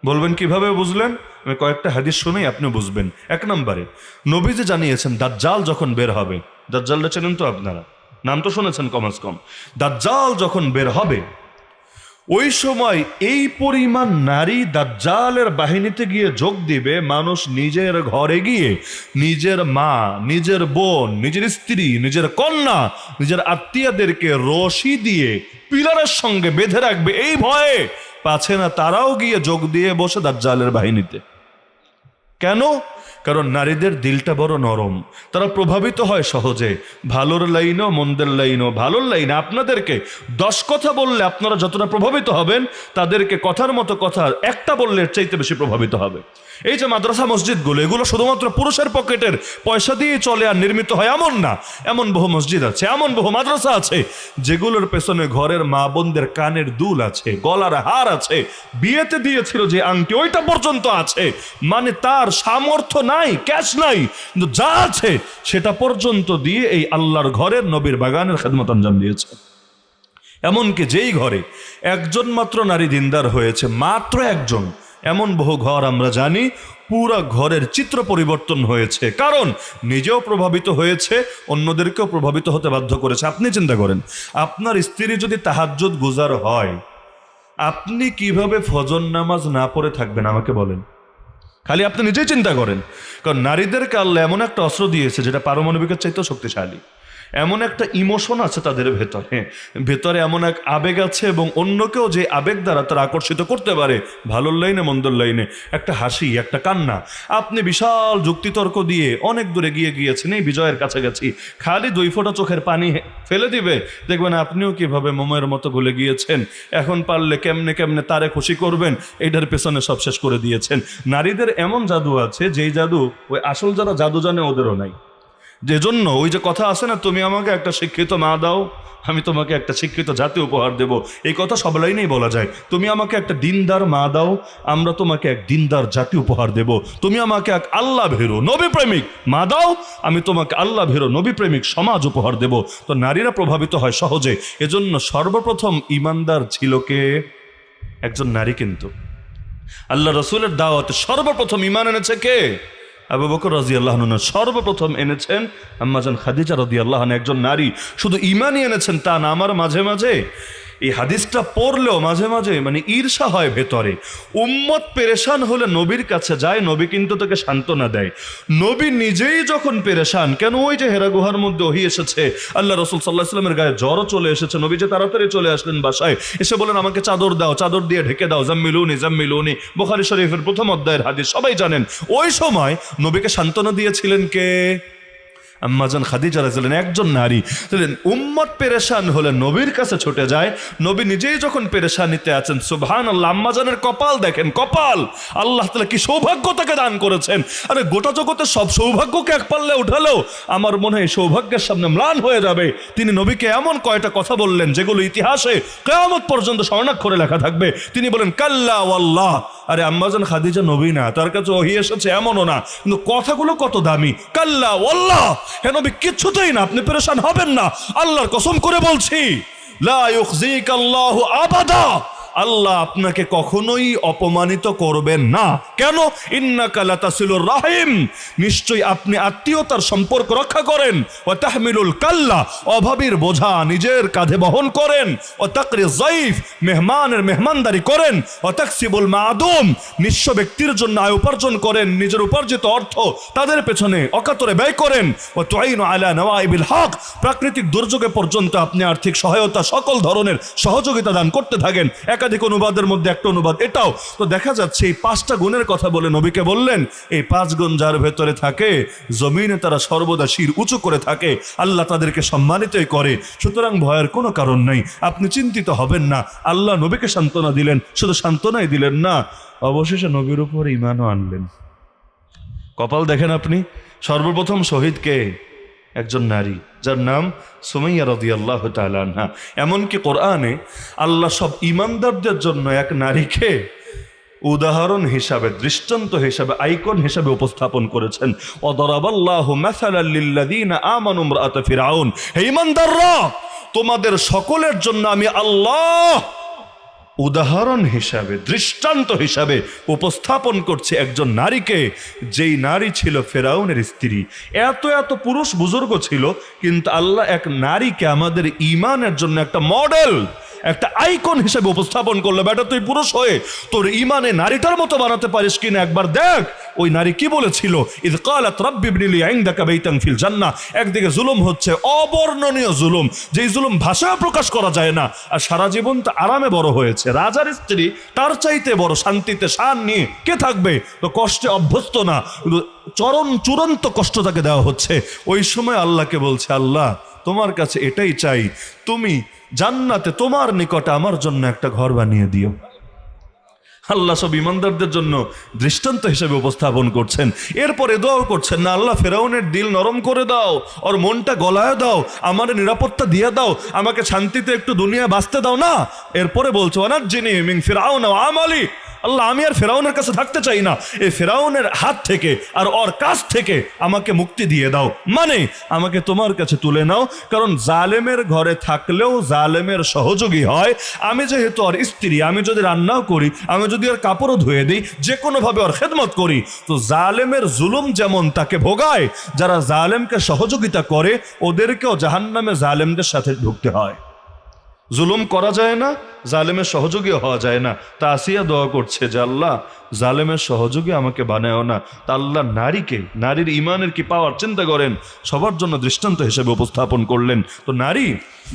বলবেন কিভাবে বুঝলেন? আমি কয়েকটা হাদিস শুনেই আপনি বুঝবেন। 1 নম্বরে নবীজি জানিয়েছেন দাজ্জাল যখন বের হবে, দাজ্জালটা চেনেন তো আপনারা, নাম তো শুনেছেন কমাস কম। দাজ্জাল যখন বের হবে, ওই সময় এই পরিমাণ নারী দাজ্জালের বাহিনীতে গিয়ে যোগ দিবে, মানুষ নিজের ঘরে গিয়ে নিজের মা, নিজের বোন, নিজের স্ত্রী, নিজের কন্যা, নিজের আত্মীয়দেরকে রশি দিয়ে পিলারের সঙ্গে বেঁধে রাখবে এই ভয়ে পাছে না তারাও গিয়ে যোগ দিয়ে বসে দাজ্জালের বাহিনীতে। কেন? কারণ নারীদের দিলটা বড় নরম, তারা প্রভাবিত হয় সহজে, ভালোর লাইনও মন্দের লাইনও। ভালোর লাইনে আপনাদেরকে 10 কথা বললে আপনারা যতটা প্রভাবিত হবেন, তাদেরকে কথার মতো কথা একটা বললে এর চাইতে বেশি প্রভাবিত হবে। এই যে মাদ্রাসা মসজিদগুলো, এগুলো শুধুমাত্র পুরুষের পকেটের পয়সা দিয়ে চলে আর নির্মিত হয় এমন না। এমন বহু মসজিদ আছে, এমন বহু মাদ্রাসা আছে যেগুলোর পেছনে ঘরের মা বোনদের কানের দুল আছে, গলার হার আছে, বিয়েতে দিয়েছিল যে আংটি ওইটা পর্যন্ত আছে। মানে তার সামর্থ্য নাই, ক্যাশ নাই, কিন্তু যা আছে সেটা পর্যন্ত দিয়ে এই আল্লাহর ঘরের নবীর বাগানের খেদমত আঞ্জাম দিয়েছে। এমনকি যেই ঘরে একজন মাত্র নারী দিনদার হয়েছে, মাত্র একজন, এমন বহু ঘর আমরা জানি পুরা ঘরের চিত্র পরিবর্তন হয়েছে। কারণ নিজেও প্রভাবিত হয়েছে, অন্যদেরকেও প্রভাবিত হতে বাধ্য করেছে। আপনি চিন্তা করেন, আপনার স্ত্রী যদি তাহাজ্জুদ গুজার হয়, আপনি কিভাবে ফজর নামাজ না পড়ে থাকবেন আমাকে বলেন? খালি আপনি নিজেই চিন্তা করেন। কারণ নারীদেরকে আল্লাহ এমন একটা অস্ত্র দিয়েছে যেটা পারমাণবিকের চাইতেও শক্তিশালী। এমন একটা ইমোশন আছে তাদের ভেতরে, ভেতরে এমন এক আবেগ আছে, এবং অন্যকেও যে আবেগ দ্বারা তারা আকর্ষিত করতে পারে, ভালোর লাইনে মন্দর লাইনে। একটা হাসি, একটা কান্না, আপনি বিশাল যুক্তিতর্ক দিয়ে অনেক দূরে গিয়েছেন, এই বিজয়ের কাছাকাছি, খালি 2 ফোঁটা চোখের পানি ফেলে দিবে, দেখবেন আপনিও কিভাবে মোমের মতো গলে গিয়েছেন। এখন পারলে কেমনে কেমনে তারে খুশি করবেন, এইটার পেছনে সব শেষ করে দিয়েছেন। নারীদের এমন জাদু আছে, যেই জাদু ওই আসল যারা জাদু জানে ওদেরও নাই। যে জন্য ওই যে কথা আছে না, তুমি আমাকে একটা শিক্ষিত মা দাও, আমি তোমাকে একটা শিক্ষিত জাতি উপহার দেব, এই কথা সব লাইনেই বলা যায়। তুমি আমাকে একটা দিনদার মা দাও, আমরা তোমাকে এক দিনদার জাতি উপহার দেব। তুমি আমাকে এক আল্লাহ ভীরু নবী প্রেমিক মা দাও, আমি তোমাকে আল্লাহ ভীরু নবী প্রেমিক সমাজ উপহার দেব। তো নারীরা প্রভাবিত হয় সহজে। এজন্য সর্বপ্রথম ইমানদার ছিল কে? একজন নারী। কিন্তু আল্লাহ রসুলের দাওয়াতে সর্বপ্রথম ইমান এনেছে কে? আবু বকর রাদিয়াল্লাহু আনহু সর্বপ্রথম এনেছেন আম্মাজান খাদিজা রাদিয়াল্লাহু আনহা, একজন নারী। শুধু ঈমানই এনেছেন তা না, আমার মাঝে মাঝে এই হাদিসটা পড়লেও মাঝে মাঝে মানে ঈর্ষা হয় ভেতরে। উম্মত পেরেশান হলে নবীর কাছে যায়, নবী কিন্তু তাকে সান্ত্বনা দেয়। নবী নিজেই যখন পেরেশান, কেন ওই যে হেরা গুহার মধ্যে ওহী এসেছে, আল্লাহ রাসূল সাল্লাল্লাহু আলাইহি ওয়াসাল্লামের গায়ে জ্বরও চলে এসেছে, নবী যে তাড়াতাড়ি চলে আসলেন বাসায়, এসে বলেন আমাকে চাদর দাও, চাদর দিয়ে ঢেকে দাও, জাম্মিলুনি জাম্মিলুনি, বুখারী শরীফের প্রথম অধ্যায়ের হাদিস, সবাই জানেন। ওই সময় নবীকে সান্ত্বনা দিয়েছিলেন কে? আম্মাজান খাদিজা রাদিয়াল্লাহু আনহা, একজন নারী। উম্মত পেরেশান হলে নবীর কাছে ছুটে যায়, নবী নিজেই যখন পেরেশানিতে আছেন, সুবহানাল্লাহ, আম্মাজানের কপাল দেখেন, কপাল আল্লাহ তাআলা কি সৌভাগ্য তাকে দান করেছেন। আরে গোটা জগতের সব সৌভাগ্যকে এক পাল্লে উঠালেও আমার মনে হয় সৌভাগ্যের সামনে ম্লান হয়ে যাবে। তিনি নবীকে এমন কয়টা কথা বললেন যেগুলো ইতিহাসে কিয়ামত পর্যন্ত স্বর্ণাক্ষরে লেখা থাকবে। তিনি বলেন কাল্লা ওয়াল্লাহ। আরে আম্মাজান খাদিজা নবী না, তার কাছে ওহী এসেছে এমনও না, কিন্তু কথাগুলো কত দামি। কাল্লা ওয়াল্লাহ, হে নবী কিচ্ছুতেই না, আপনি পেরেশান হবেন না, আল্লাহর কসম করে বলছি, লা ইউখজিকাল্লাহু আবাদা, আল্লাহ আপনাকে কখনোই অপমানিত করবেন না। কেন? ইন্নাকা লাতাসিলুর রাহিম, নিশ্চয়ই আপনি আত্মীয়তার সম্পর্ক রক্ষা করেন। ওয়া তাহমিলুল কাল্লা, অভাবীর বোঝা নিজের কাঁধে বহন করেন। ওয়া তাকরি যায়ফ, মেহমানের মেহমানদারি করেন। ওয়া তাকসিবুল মাদুম, নিঃস্ব ব্যক্তির জন্য আয় উপার্জন করেন, নিজের উপার্জিত অর্থ তাদের পেছনে অকাতরে ব্যয় করেন। ওয়া তুঈনু আলা নওয়াইবিল হক, প্রাকৃতিক দুর্যোগে পর্যন্ত আপনি আর্থিক সহায়তা, সকল ধরনের সহযোগিতা দান করতে থাকেন। একাধিক অনুবাদের মধ্যে একটা অনুবাদ এটাও। তো দেখা যাচ্ছে এই 5টা গুণের কথা বলে নবীকে বললেন, এই 5 গুণ যার ভেতরে থাকে, জমিনে তারা সর্বদা শির উঁচু করে থাকে, আল্লাহ তাদেরকে সম্মানিতই করে। সুতরাং ভয়ের কোনো কারণ নেই, আপনি চিন্তিত হবেন না। আল্লাহ নবীকে সান্ত্বনা দিলেন, শুধু সান্ত্বনাই দিলেন না, অবশেষে নবীর উপর ঈমানও আনলেন। কপাল দেখেন আপনি। সর্বপ্রথম শহীদ কে? একজন নারী, যার নাম সুমাইয়া রাদিয়াল্লাহু তাআলা আনহা। এমনকি কোরআনে আল্লাহ সব ঈমানদারদের জন্য এক নারীকে উদাহরণ হিসাবে, দৃষ্টান্ত হিসাবে, আইকন হিসাবে উপস্থাপন করেছেন। ওয়াদারাবাল্লাহু মাসালাল লিল্লাযীনা আমানু ইমরাআতা ফিরআউন, হে ঈমানদাররা, তোমাদের সকলের জন্য আমি আল্লাহ উদাহরণ হিসাবে, দৃষ্টান্ত হিসাবে উপস্থাপন করছে একজন নারীকে, যেই নারী ছিল ফেরাউনের স্ত্রী। এত এত পুরুষ বুজুর্গ ছিল, কিন্তু আল্লাহ এক নারীকে আমাদের ঈমানের জন্য একটা মডেল, একটা আইকন হিসেবে উপস্থাপন করলো। বেটা তুই পুরুষ হয়ে তোর ঈমানে নারীটার মতো বানাতে পারিস কিনা একবার দেখ। ওই নারী কি বলেছিল? ইয ক্বালাত রাব্বি ইবনি লি ইনদাকা বাইতান ফিল জান্নাহ। একদিকে জুলুম হচ্ছে, অবর্ণনীয় জুলুম, যেই জুলুম ভাষায় প্রকাশ করা যায় না, আর সারা জীবন তো আরামে বড় হয়েছে। রাজার স্ত্রী, তার চাইতে বড় শান্তিতে শান নিয়ে কে থাকবে? তো কষ্টে অভ্যস্ত না, কিন্তু চূড়ান্ত কষ্ট তাকে দেওয়া হচ্ছে। ওই সময় আল্লাহকে বলছে, আল্লাহ তোমার কাছে এটাই চাই, তুমি জান্নাতে তোমার নিকটে আমার জন্য একটা ঘর বানিয়ে দিও। আল্লাহ সব ঈমানদারদের জন্য দৃষ্টান্ত হিসেবে উপস্থাপন করছেন। এরপরে দোয়া করছেন, না আল্লাহ ফেরাউনের দিল নরম করে দাও, ওর মনটা গলায় দাও, আমার নিরাপত্তা দিয়ে দাও, আমাকে শান্তিতে একটু দুনিয়া বাঁচতে দাও না। এরপরে বলছো ওয়ানাজ্জিনি মিন ফিরআউন ওয়া আমালি, আল্লাহ আমি আর ফেরাউনের কাছে থাকতে চাই না, এই ফেরাউনের হাত থেকে আর ওর কাছ থেকে আমাকে মুক্তি দিয়ে দাও, মানে আমাকে তোমার কাছে তুলে নাও। কারণ জালেমের ঘরে থাকলেও জালেমের সহযোগী হয়। আমি যেহেতু ওর স্ত্রী, আমি যদি রান্নাও করি, আমি যদি ওর কাপড়ও ধুয়ে দিই, যে কোনোভাবে ওর খেদমত করি, তো জালেমের জুলুম যেমন তাকে ভোগায়, যারা জালেমকে সহযোগিতা করে ওদেরকেও জাহান্নামে জালেমদের সাথে ঢুকতে হয়। জুলুম করা যায় না, জালেমের সহযোগী হওয়া যায় না। তা আসিয়া দোয়া করছে যে আল্লাহ জালেমের সহযোগী আমাকে বানায়ও না। তা আল্লাহ নারীকে, নারীর ঈমানের কি পাওয়ার চিন্তা করেন, সবার জন্য দৃষ্টান্ত হিসেবে উপস্থাপন করলেন। তো নারী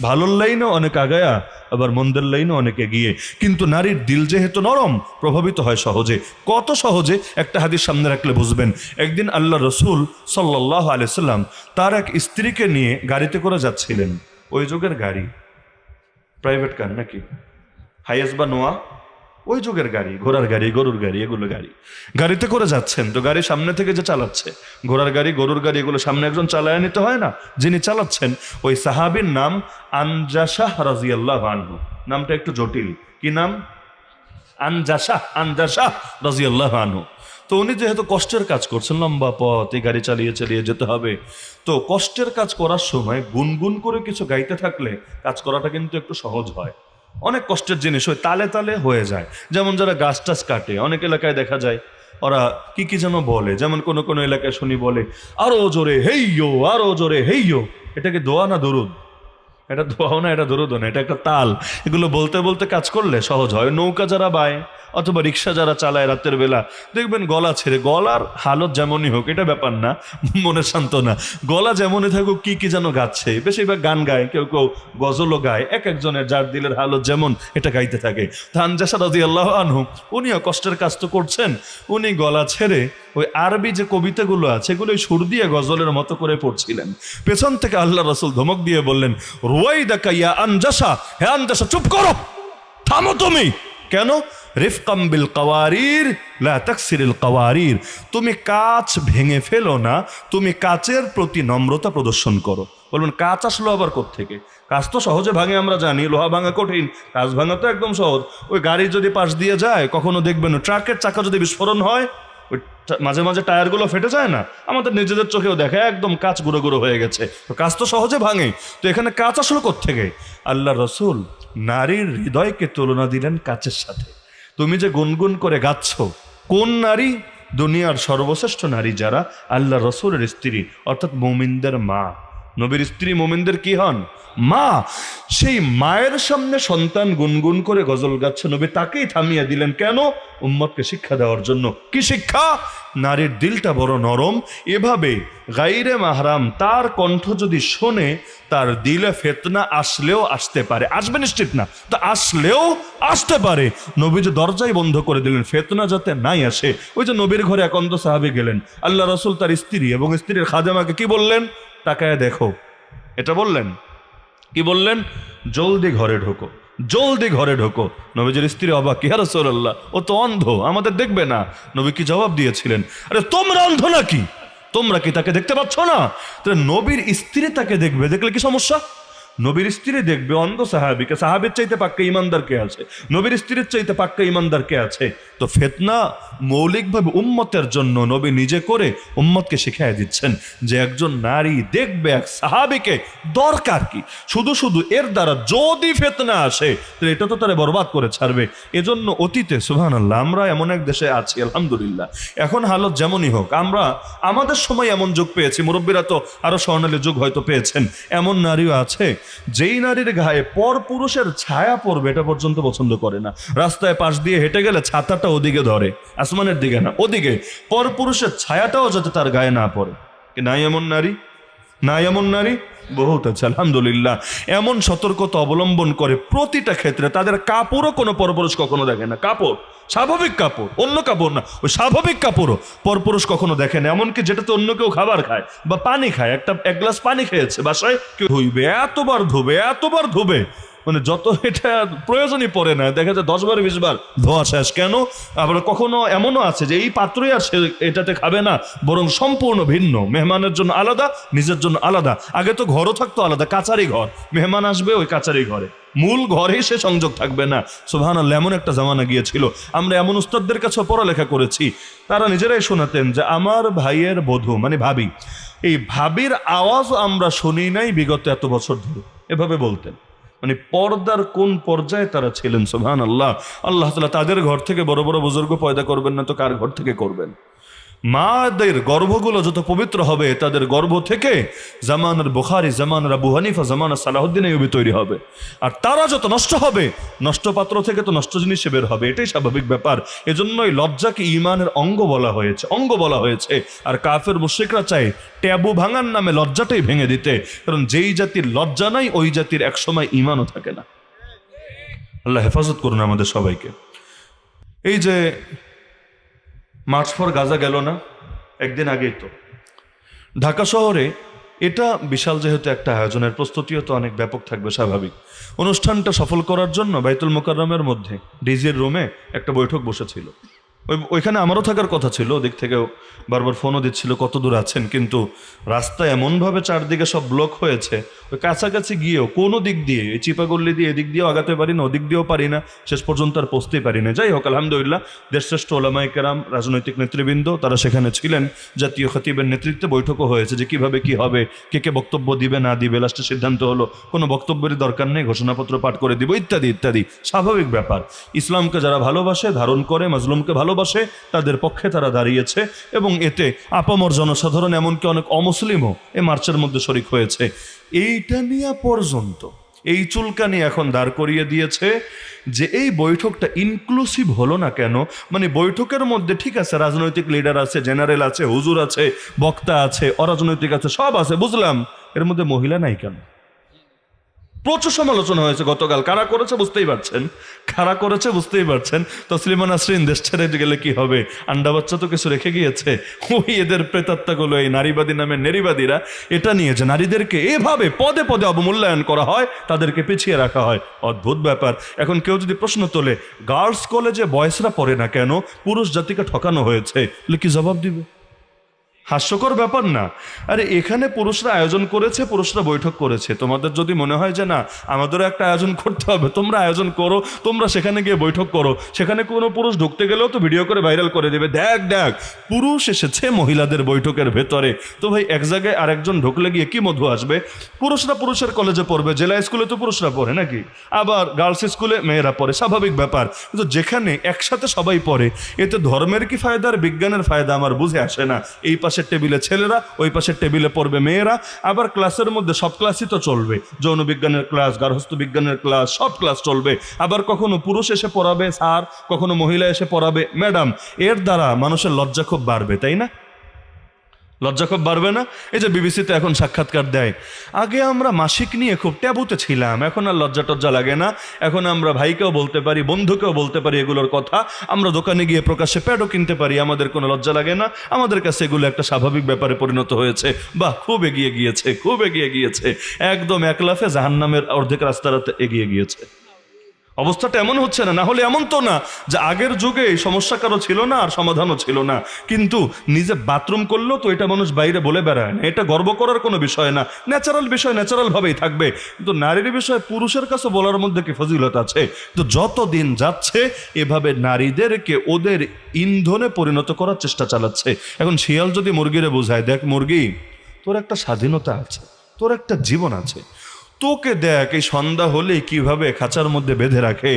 ভালোর লাইনে অনেক আগায়া, আবার মন্দের লাইনে অনেক এগিয়ে, কিন্তু নারীর দিল যেহেতু নরম, প্রভাবিত হয় সহজে। কত সহজে একটা হাদিস সামনে রাখলে বুঝবেন। একদিন আল্লাহ রসুল সাল্লাল্লাহু আলাইহি সাল্লাম তার এক স্ত্রীকে নিয়ে গাড়িতে করে যাচ্ছিলেন। ওই যুগের গাড়ি প্রাইভেট কার নাকি, হাইয়েস বা নোয়া, ওই যুগের গাড়ি, ঘোড়ার গাড়ি, গরুর গাড়ি, এগুলো গাড়িতে করে যাচ্ছেন। তো গাড়ি সামনে থেকে যে চালাচ্ছে, ঘোড়ার গাড়ি, গরুর গাড়ি, এগুলো সামনে একজন চালায় নিতে হয় না, যিনি চালাচ্ছেন ওই সাহাবীর নাম আনজাশাহ রাদিয়াল্লাহু আনহু। নামটা একটু জটিল, কি নাম? আনজাশাহ রাদিয়াল্লাহু আনহু। তো উনি যেহেতু কষ্টের কাজ করছেন, লম্বা পথ, এই গাড়ি চালিয়ে চালিয়ে যেতে হবে, তো কষ্টের কাজ করার সময় গুনগুন করে কিছু গাইতে থাকলে কাজ করাটা কিন্তু একটু সহজ হয়। অনেক কষ্টের জিনিস ওই তালে তালে হয়ে যায়। যেমন যারা গাছ টাছ কাটে, অনেক এলাকায় দেখা যায় ওরা কি কি যেন বলে, যেমন কোনো কোনো এলাকায় শুনি বলে আরো জোরে হেইয়ো, আরো জোরে হেইয়ো। এটা কি দোয়া না দরুদ? এটা দোয়াও না, এটা দরুদও না, এটা একটা তাল। এগুলো বলতে বলতে কাজ করলে সহজ হয়। নৌকা যারা বায় অথবা রিক্সা যারা চালায় রাতের বেলা, দেখবেন গলা ছেড়ে, গলার হালত যেমনই হোক এটা ব্যাপার না, মনে শান্ত না, গলা যেমনই থাকুক কি কি যেন গাচ্ছে, বেশিরভাগ গান গায়, কেউ কেউ গজলও গায়, এক একজনের যার দিলের হালত যেমন এটা গাইতে থাকে। হানজাসা রাদিয়াল্লাহু আনহু উনিও কষ্টের কাজ তো করছেন, উনি গলা ছেড়ে ওই আরবি যে কবিতাগুলো আছে এগুলো সুর দিয়ে গজলের মতো করে পড়ছিলেন। পেছন থেকে আল্লাহ রাসূল ধমক দিয়ে বললেন, রুয়াইদাকা ইয়া আনজাসা, হে আনজাসা চুপ করো, থামো তুমি। কেন? রিফকাম বিল কাওয়ারির লা তাকসিরিল কাওয়ারির, তুমি কাঁচ ভেঙে ফেলো না, তুমি কাচের প্রতি নম্রতা প্রদর্শন করো। বলবেন কাঁচ আসলো আবার কোত্থেকে? কাঁচ তো সহজে ভাঙে আমরা জানি, লোহা ভাঙা কঠিন, কাঁচ ভাঙা তো একদম সহজ। ওই গাড়ি যদি পাশ দিয়ে যায়, কখনো দেখবেন ট্রাকের চাকা যদি বিস্ফোরণ হয়, ওই মাঝে মাঝে টায়ারগুলো ফেটে যায় না, আমাদের নিজেদের চোখেও দেখে একদম কাঁচ গুঁড়ো গুঁড়ো হয়ে গেছে। তো কাঁচ তো সহজে ভাঙে, তো এখানে কাঁচ আসলো কোত্থেকে? আল্লাহ রসুল নারীর হৃদয়কে তুলনা দিলেন কাচের সাথে। তুমি যে গুনগুন করে গাচ্ছ, কোন নারী? দুনিয়ার সর্বশ্রেষ্ঠ নারী যারা আল্লাহ রসুলের স্ত্রী, অর্থাৎ মুমিনদের মা। নবীর স্ত্রী মুমিনদের কি হন? মা। সেই মায়ের সামনে সন্তান গুনগুন করে গজল গাচ্ছে, নবী তাকেই থামিয়ে দিলেন। কেন? উম্মতকে শিক্ষা দেওয়ার জন্য। কি শিক্ষা? নারীর দিলটা বড় নরম, এভাবে গাইরে মাহরাম তার কণ্ঠ যদি শোনে, তার দিলে ফেতনা আসলেও আসতে পারে, আসবে নিশ্চিত না, তা আসলেও আসতে পারে। নবী যে দরজাই বন্ধ করে দিলেন ফেতনা যাতে নাই আসে। ওই যে নবীর ঘরে এক অন্ধ সাহাবী গেলেন, আল্লাহ রসুল তার স্ত্রী এবং স্ত্রীর খাদেমাকে কি বললেন? তাকায় দেখো, এটা বললেন। কি বললেন? জলদি ঘরে ঢোকো, জলদি ঘরে ঢোকো। নবীজির স্ত্রী অবাক, ইয়া রাসূলুল্লাহ ও তো অন্ধ, আমাদের দেখবে না। নবী কি জবাব দিয়েছিলেন? আরে তোমরা অন্ধ নাকি? তোমরা কি তাকে দেখতে পাচ্ছ না? তাহলে নবীর স্ত্রী তাকে দেখবে, দেখলে কি সমস্যা? নবীর স্ত্রী দেখবে অন্ধ সাহাবীকে, সাহাবীর চাইতে পাক্কা ইমানদার কে আছে? নবীর স্ত্রীর চাইতে পাক্কা ইমানদার কে আছে? তো ফিতনা মৌলিকভাবে উম্মতের জন্য নবী নিজে করে উম্মতকে শিখিয়ে দিচ্ছেন যে একজন নারী দেখবে এক সাহাবীকে, দরকার কি? শুধু শুধু এর দ্বারা যদি ফিতনা আসে তাহলে এটা তো তারা বরবাদ করে ছাড়বে। এজন্য অতীতে সুবহানাল্লাহ আমরা এমন এক দেশে আছি আলহামদুলিল্লাহ, এখন হালত যেমনই হোক, আমরা আমাদের সময় এমন যুগ পেয়েছি, মুরব্বীরা তো আরো স্বর্ণালী যুগ হয়তো পেয়েছেন, এমন নারীও আছে যেই নারীর গায়ে পর পুরুষের ছায়া পড়বে এটা পর্যন্ত পছন্দ করে না। রাস্তায় পাশ দিয়ে হেঁটে গেলে ছাতাটা ওদিকে ধরে, আসমানের দিকে না, ওদিকে, পর পুরুষের ছায়াটাও যাতে তার গায়ে না পড়ে। কি নাই এমন নারী? নাই এমন নারী? বহুত আছে আলহামদুলিল্লাহ। এমন সতর্কতা অবলম্বন করে প্রতিটা ক্ষেত্রে। তাদের কাপড়ও কোনো পরপুরুষ কখনো দেখে না, কাপড় স্বাভাবিক কাপড়, অন্য কাপড় না, ওই স্বাভাবিক কাপড়ও পরপুরুষ কখনো দেখে না। এমনকি যেটাতে অন্য কেউ খাবার খায় বা পানি খায়, এক গ্লাস পানি খেয়েছে বাসায়, কেউ ধুইবে, এতবার ধুবে, এতবার ধুবে, মানে যত এটা প্রয়োজনই পড়ে না, দেখা যায় 10 বার 20 বার ধোয়া শেষ। কেন? আবার কখনো এমনও আছে যে এই পাত্রই আর সে এটাতে খাবে না, বরং সম্পূর্ণ ভিন্ন, মেহমানের জন্য আলাদা, নিজের জন্য আলাদা। আগে তো ঘরও থাকতো আলাদা, কাচারি ঘর, মেহমান আসবে ওই কাচারি ঘরে, মূল ঘরেই সে সংযোগ থাকবে না। সুবহানাল্লাহ, এমন একটা জামানা গিয়েছিল। আমরা এমন উস্তাদদের কাছে পড়ালেখা করেছি, তারা নিজেরাই শোনাতেন যে আমার ভাইয়ের বধূ মানে ভাবি, এই ভাবির আওয়াজ আমরা শুনি নাই বিগত এত বছর ধরে, এভাবে বলতেন। মানে পর্দার কোন পর্যায়ে তারা ছিলেন সুবহানাল্লাহ। আল্লাহ তাআলা তাদের ঘর থেকে বড় বড় বুজুর্গ পয়দা করবেন না তো কার ঘর থেকে করবেন? মাদের গর্ভগুলো যত পবিত্র হবে, তাদের গর্ভ থেকে জামানার বুখারী, জামানার আবু হানিফা, জামানার সালাহুদ্দিন আইয়ুবী তৈরি হবে। আর তারা যত নষ্ট হবে, নষ্ট পাত্র থেকে তো নষ্ট জিনিস বের হবে, এটাই স্বাভাবিক ব্যাপার। এজন্যই লজ্জাকে ঈমানের অঙ্গ বলা হয়েছে, অঙ্গ বলা হয়েছে। আর কাফের মুশরিকরা চায় ট্যাবু ভাঙার নামে লজ্জাটাই ভেঙে দিতে, কারণ যেই জাতির লজ্জা নাই ওই জাতির একসময় ঈমানও থাকে না। আল্লাহ হেফাজত করুন আমাদের সবাইকে। এই যে মার্চ ফর গাজা গেল না একদিন আগেই, তো ঢাকা শহরে এটা বিশাল যেহেতু একটা আয়োজনের প্রস্তুতিও তো অনেক ব্যাপক থাকবে স্বাভাবিক। অনুষ্ঠানটা সফল করার জন্য বাইতুল মোকাররমের মধ্যে ডিজির রুমে একটা বৈঠক বসেছিল। ওইখানে আমারও থাকার কথা ছিল, ওদিক থেকেও বারবার ফোনও দিচ্ছিল কত দূর আছেন, কিন্তু রাস্তা এমনভাবে চারদিকে সব ব্লক হয়েছে, ওই কাছাকাছি গিয়েও কোনো দিক দিয়ে, এই চিপাগল্লি দিয়ে এদিক দিয়েও আগাতে পারি না, ওদিক দিয়েও পারি না, শেষ পর্যন্ত আর পৌঁছতেই পারি না। যাই হোক আলহামদুলিল্লাহ, দেশশ্রেষ্ঠ ওলামায়ে কেরাম, রাজনৈতিক নেতৃবৃন্দ তারা সেখানে ছিলেন। জাতীয় খতিবের নেতৃত্বে বৈঠকও হয়েছে যে কিভাবে কি হবে, কে কে বক্তব্য দিবে না দিবে। লাস্টে সিদ্ধান্ত হলো কোনো বক্তব্যেরই দরকার নেই, ঘোষণাপত্র পাঠ করে দিব ইত্যাদি ইত্যাদি। স্বাভাবিক ব্যাপার, ইসলামকে যারা ভালোবাসে, ধারণ করে, মাজলুমকে ভালোবাসে, ভালোবাসে তাদের পক্ষে তারা দাঁড়িয়েছে এবং এতে আপামর জনসাধারণ এমনকি অনেক অমুসলিমও এই মার্চের মধ্যে শরিক হয়েছে। এইটা নিয়ে পর্যন্ত এই চুলকানি এখন দাঁড় করিয়ে দিয়েছে যে এই বৈঠকটা ইনক্লুসিভ হলো না কেন। মানে বৈঠকের মধ্যে ঠিক আছে রাজনৈতিক লিডার আছে, জেনারেল আছে, হুজুর আছে, বক্তা আছে, অরাজনৈতিক আছে, সব আছে বুঝলাম, এর মধ্যে মহিলা নাই কেন? প্রচুর সমালোচনা হয়েছে গতকাল। কারা করেছে বুঝতেই পারছেন। তসলিমা নাসরিন দেশ ছেড়ে গেলে কি হবে, আন্ডা বাচ্চা তো কিছু রেখে গিয়েছে। ওই এদের প্রেতাত্মাগুলো, এই নারীবাদী নামের নেরিবাদীরা, এটা নিয়ে যে নারীদেরকে এভাবে পদে পদে অবমূল্যায়ন করা হয়, তাদেরকে পিছিয়ে রাখা হয়, অদ্ভুত ব্যাপার। এখন কেউ যদি প্রশ্ন তোলে গার্লস কলেজে বয়েসরা পড়ে না কেন, পুরুষ জাতিকে ঠকানো হয়েছে, কি জবাব দিবে? হাস্যকর ব্যাপার না? আরে এখানে পুরুষরা আয়োজন করেছে, পুরুষরা বৈঠক করেছে। তোমাদের যদি মনে হয় যে না আমাদেরও একটা আয়োজন করতে হবে, তোমরা আয়োজন করো, তোমরা সেখানে গিয়ে বৈঠক করো। সেখানে কোনো পুরুষ ঢুকতে গেলেও তো ভিডিও করে ভাইরাল করে দেবে, দেখ পুরুষ এসেছে মহিলাদের বৈঠকের ভেতরে। তো ভাই এক জায়গায় আরেকজন ঢুকলে গিয়ে কি মধু আসবে? পুরুষরা পুরুষের কলেজে পড়বে, জেলা স্কুলে তো পুরুষরা পড়ে নাকি, আবার গার্লস স্কুলে মেয়েরা পড়ে, স্বাভাবিক ব্যাপার। কিন্তু যেখানে একসাথে সবাই পড়ে, এতে ধর্মের কি ফায়দা আর বিজ্ঞানের ফায়দা আমার বুঝে আসে না। এই পাশের টেবিলে ছেলেরা, ওই পাশের টেবিলে পড়বে মেয়েরা। আবার ক্লাসের মধ্যে সব ক্লাসই তো চলবে, যৌন বিজ্ঞানের ক্লাস, গার্হস্থ্য বিজ্ঞানের ক্লাস, সব ক্লাস চলবে। আবার কখনো পুরুষ এসে পড়াবে স্যার, কখনো মহিলা এসে পড়াবে ম্যাডাম। এর দ্বারা মানুষের লজ্জা খুব বাড়বে, তাই না? লজ্জা খুব বাড়বে না? এই যে বিবিসিতে এখন সাক্ষাৎকার দেয়, আগে আমরা মাসিক নিয়ে খুব ট্যাবুতে ছিলাম, এখন আর লজ্জা টজ্জা লাগে না। এখন আমরা ভাইকেও বলতে পারি, বন্ধুকেও বলতে পারি এগুলোর কথা। আমরা দোকানে গিয়ে প্রকাশ্যে প্যাডও কিনতে পারি, আমাদের কোনো লজ্জা লাগে না। আমাদের কাছে এগুলো একটা স্বাভাবিক ব্যাপারে পরিণত হয়েছে। বাহ, খুব এগিয়ে গিয়েছে, একদম এক লাফে জাহান্নামের অর্ধেক রাস্তাতে এগিয়ে গিয়েছে। অবস্থাটা এমন হচ্ছে না? না হলে এমন তো না যে আগের যুগে এই সমস্যা কারো ছিল না আর সমাধানও ছিল না, কিন্তু নিজে বাথরুম করলো তো এটা মানুষ বাইরে বলে বেড়ায় না, এটা গর্ব করার কোনো বিষয় না, ন্যাচারাল বিষয় ন্যাচারাল ভাবেই থাকবে। কিন্তু নারীর বিষয়ে পুরুষের কাছে বলার মধ্যে কি ফজিলত আছে? তো যত দিন যাচ্ছে এভাবে নারীদেরকে ওদের ইন্ধনে পরিণত করার চেষ্টা চালাচ্ছে। এখন শিয়াল যদি মুরগিরে বোঝায়, দেখ মুরগি, তোর একটা স্বাধীনতা আছে, তোর একটা জীবন আছে, তোকে দেখ এই সন্ধ্যা হলে কিভাবে খাঁচার মধ্যে বেঁধে রাখে,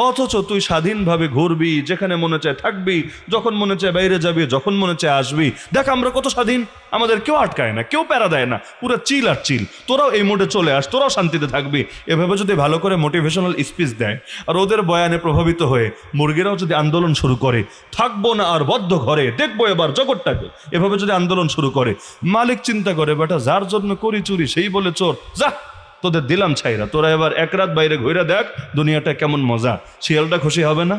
অথচ তুই স্বাধীনভাবে ঘুরবি, যেখানে মনে চায় থাকবি, যখন মনে চায় বাইরে যাবি, যখন মনে চায় আসবি। দেখ আমরা কত স্বাধীন, আমাদের কেউ আটকায় না, কেউ প্যারা দেয় না, পুরো চিল আর চিল। তোরাও এই মোডে চলে আস, তোরাও শান্তিতে থাকবি। এভাবে যদি ভালো করে মোটিভেশনাল স্পিচ দেয় আর ওদের বয়ানে প্রভাবিত হয়ে মুরগিরাও যদি আন্দোলন শুরু করে, থাকবো না আর বদ্ধ ঘরে, দেখবো এবার জগৎটাকে, এভাবে যদি আন্দোলন শুরু করে, মালিক চিন্তা করে বেটা যার জন্য করি চুরি সেই বলে চোর, যা তোদের দিলাম ছাইরা, তোরা এবার এক রাত বাইরে ঘুরে দেখ দুনিয়াটা কেমন মজা। শিয়ালটা খুশি হবে না?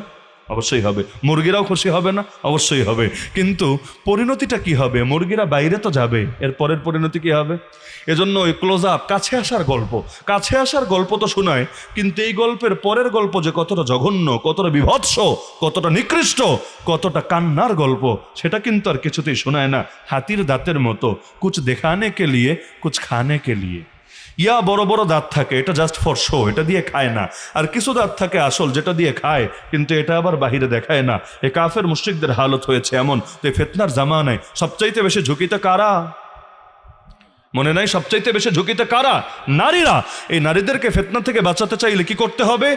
অবশ্যই হবে। মুরগিরাও খুশি হবে না? অবশ্যই হবে। কিন্তু পরিণতিটা কি হবে? মুরগিরা বাইরে তো যাবে, এর পরের পরিণতি কি হবে? এজন্য ওই ক্লোজ আপ, কাছে আসার গল্প তো শোনায়, কিন্তু এই গল্পের পরের গল্প যে কতটা জঘন্য, কতটা বিভৎস, কতটা নিকৃষ্ট, কতটা কান্নার গল্প, সেটা কিন্তু আর কিছুতেই শোনায় না। হাতির দাঁতের মতো, কুছ দেখানে কে লিয়ে কুছ খানে কে লিয়ে। ইয়া বড় বড় দাঁত থাকে, এটা জাস্ট ফর শো, এটা দিয়ে খায় না। আর কিছু দাঁত থাকে আসল, যেটা দিয়ে খায়, কিন্তু এটা আবার বাহিরে দেখায় না। এই কাফের মুশরিকদের হালত হয়েছে এমন। তো এই ফিতনার জামানায় সবচাইতে বেশি ঝুঁকিতে কারা? মনে নাই? সবচাইতে বেশি ঝুঁকিতে কারা? নারীরা। এই নারীদেরকে ফিতনা থেকে বাঁচাতে চাইলে কি করতে হবে?